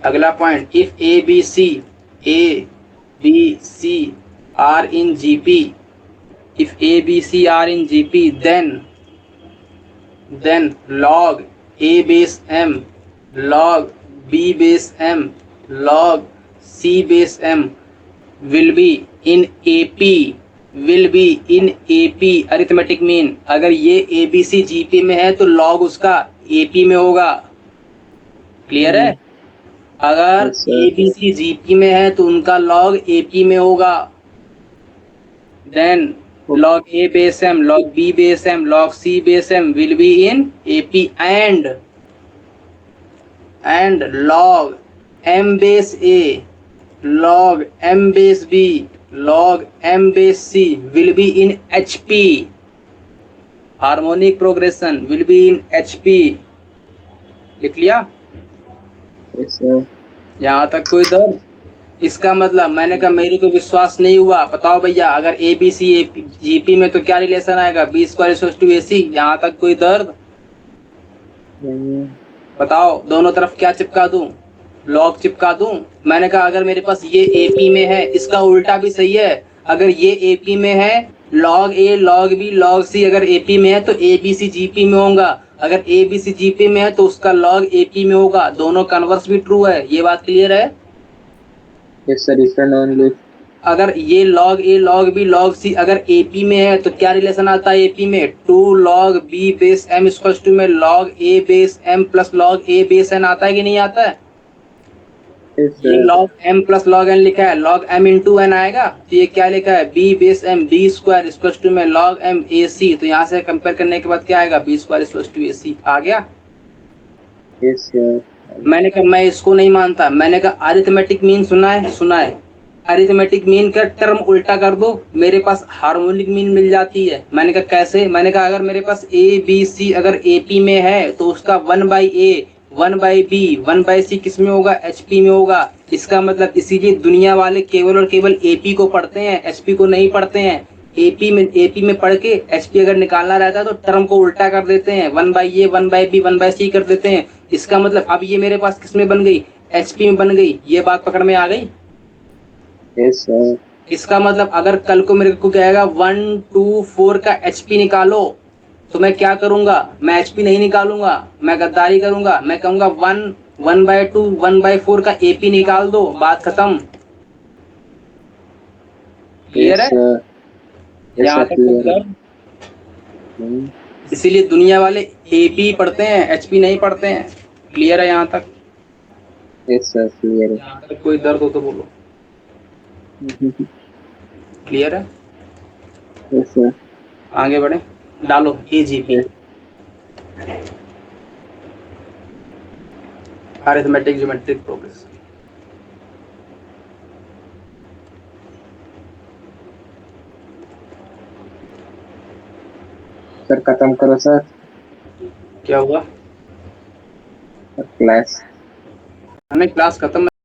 अगला point, if A B C are in GP, if A B C are in GP then log A base M log B base M log C base M will be in AP arithmetic mean. अगर ये ABC GP में है तो log उसका AP में होगा। क्लियर है? अगर ABC GP में है तो उनका log AP में होगा। then log A base M log B base M log C base M will be in AP and log M base A log M base B log M base C will be in HP, harmonic progression will be in HP। लिख लिया? Yes sir. यहाँ तक कोई दर्द? इसका मतलब मैंने कहा मेरे को विश्वास नहीं हुआ, बताओ भैया अगर ABC GP में तो क्या रिलेशन आएगा? B² = AC। यहाँ तक कोई दर्द? नहीं है। बताओ दोनों तरफ क्या चिपका दूं, लॉग चिपका दूं। मैंने कहा अगर मेरे पास ये एपी में है, इसका उल्टा भी सही है। अगर ये एपी में है, लॉग ए लॉग बी लॉग सी अगर एपी में है तो ए बी सी जीपी में होगा। अगर ए बी सी जीपी में है तो उसका लॉग एपी में होगा। दोनों कन्वर्स भी ट्रू है। ये बात क्लियर है? Yes sir, if and only. अगर ये लॉग ए लॉग बी लॉग सी अगर एपी में है तो क्या रिलेशन आता है एपी में? 2 log B base M equals to में log A base M plus log A base N आता है कि नहीं आता है? यस ये sir. Log M plus log N लिखा है, लॉग एम इंटू एन आएगा। तो ये क्या लिखा है? B base M B square equals to में लॉग एम ए सी। तो यहाँ से कंपेयर करने के बाद क्या आएगा? B square equals to A C आ गया। Yes sir. मैंने कहा मैं इसको नहीं मानता। मैंने कहा अरिथमेटिक मीन सुना है? सुना है। अरिथमेटिक मीन का टर्म उल्टा कर दो, मेरे पास हार्मोनिक मीन मिल जाती है। मैंने कहा कैसे? मैंने कहा अगर मेरे पास ए बी सी अगर एपी में है तो उसका 1/a 1/b 1/c किस में होगा? एचपी में होगा। इसका मतलब इसीलिए दुनिया वाले केवल और केवल एपी को पढ़ते हैं, एचपी को नहीं पढ़ते हैं। एपी में पढ़ के एचपी अगर निकालना रहता है तो टर्म को उल्टा कर देते हैं, 1/a 1/b 1/c कर देते हैं। इसका मतलब अब ये मेरे पास किस में बन गई? एचपी में बन गई। ये बात पकड़ में आ गई? Yes sir. इसका मतलब अगर कल को मेरे को कहेगा 1 2 4 का एचपी निकालो तो मैं क्या करूंगा? मैं एचपी नहीं निकालूंगा, मैं गद्दारी करूंगा। मैं कहूंगा 1 1/2 1/4 का एपी निकाल दो, बात खत्म। क्लियर यस है? सर। यस यहाँ सर, तक कोई क्लियर है। डर? इसीलिए दुनिया वाले एपी पढ़ते हैं, एचपी नहीं पढ़ते हैं। क्लियर है यहाँ तक? यस सर, क्लियर है। यहाँ तक कोई दर्द हो तो बोलो। क्लियर है? Yes sir. आगे बढ़े, डालो AGP arithmetic geometric progress. Sir खत्म करो सर, क्या हुआ? क्लास। हमने क्लास खत्म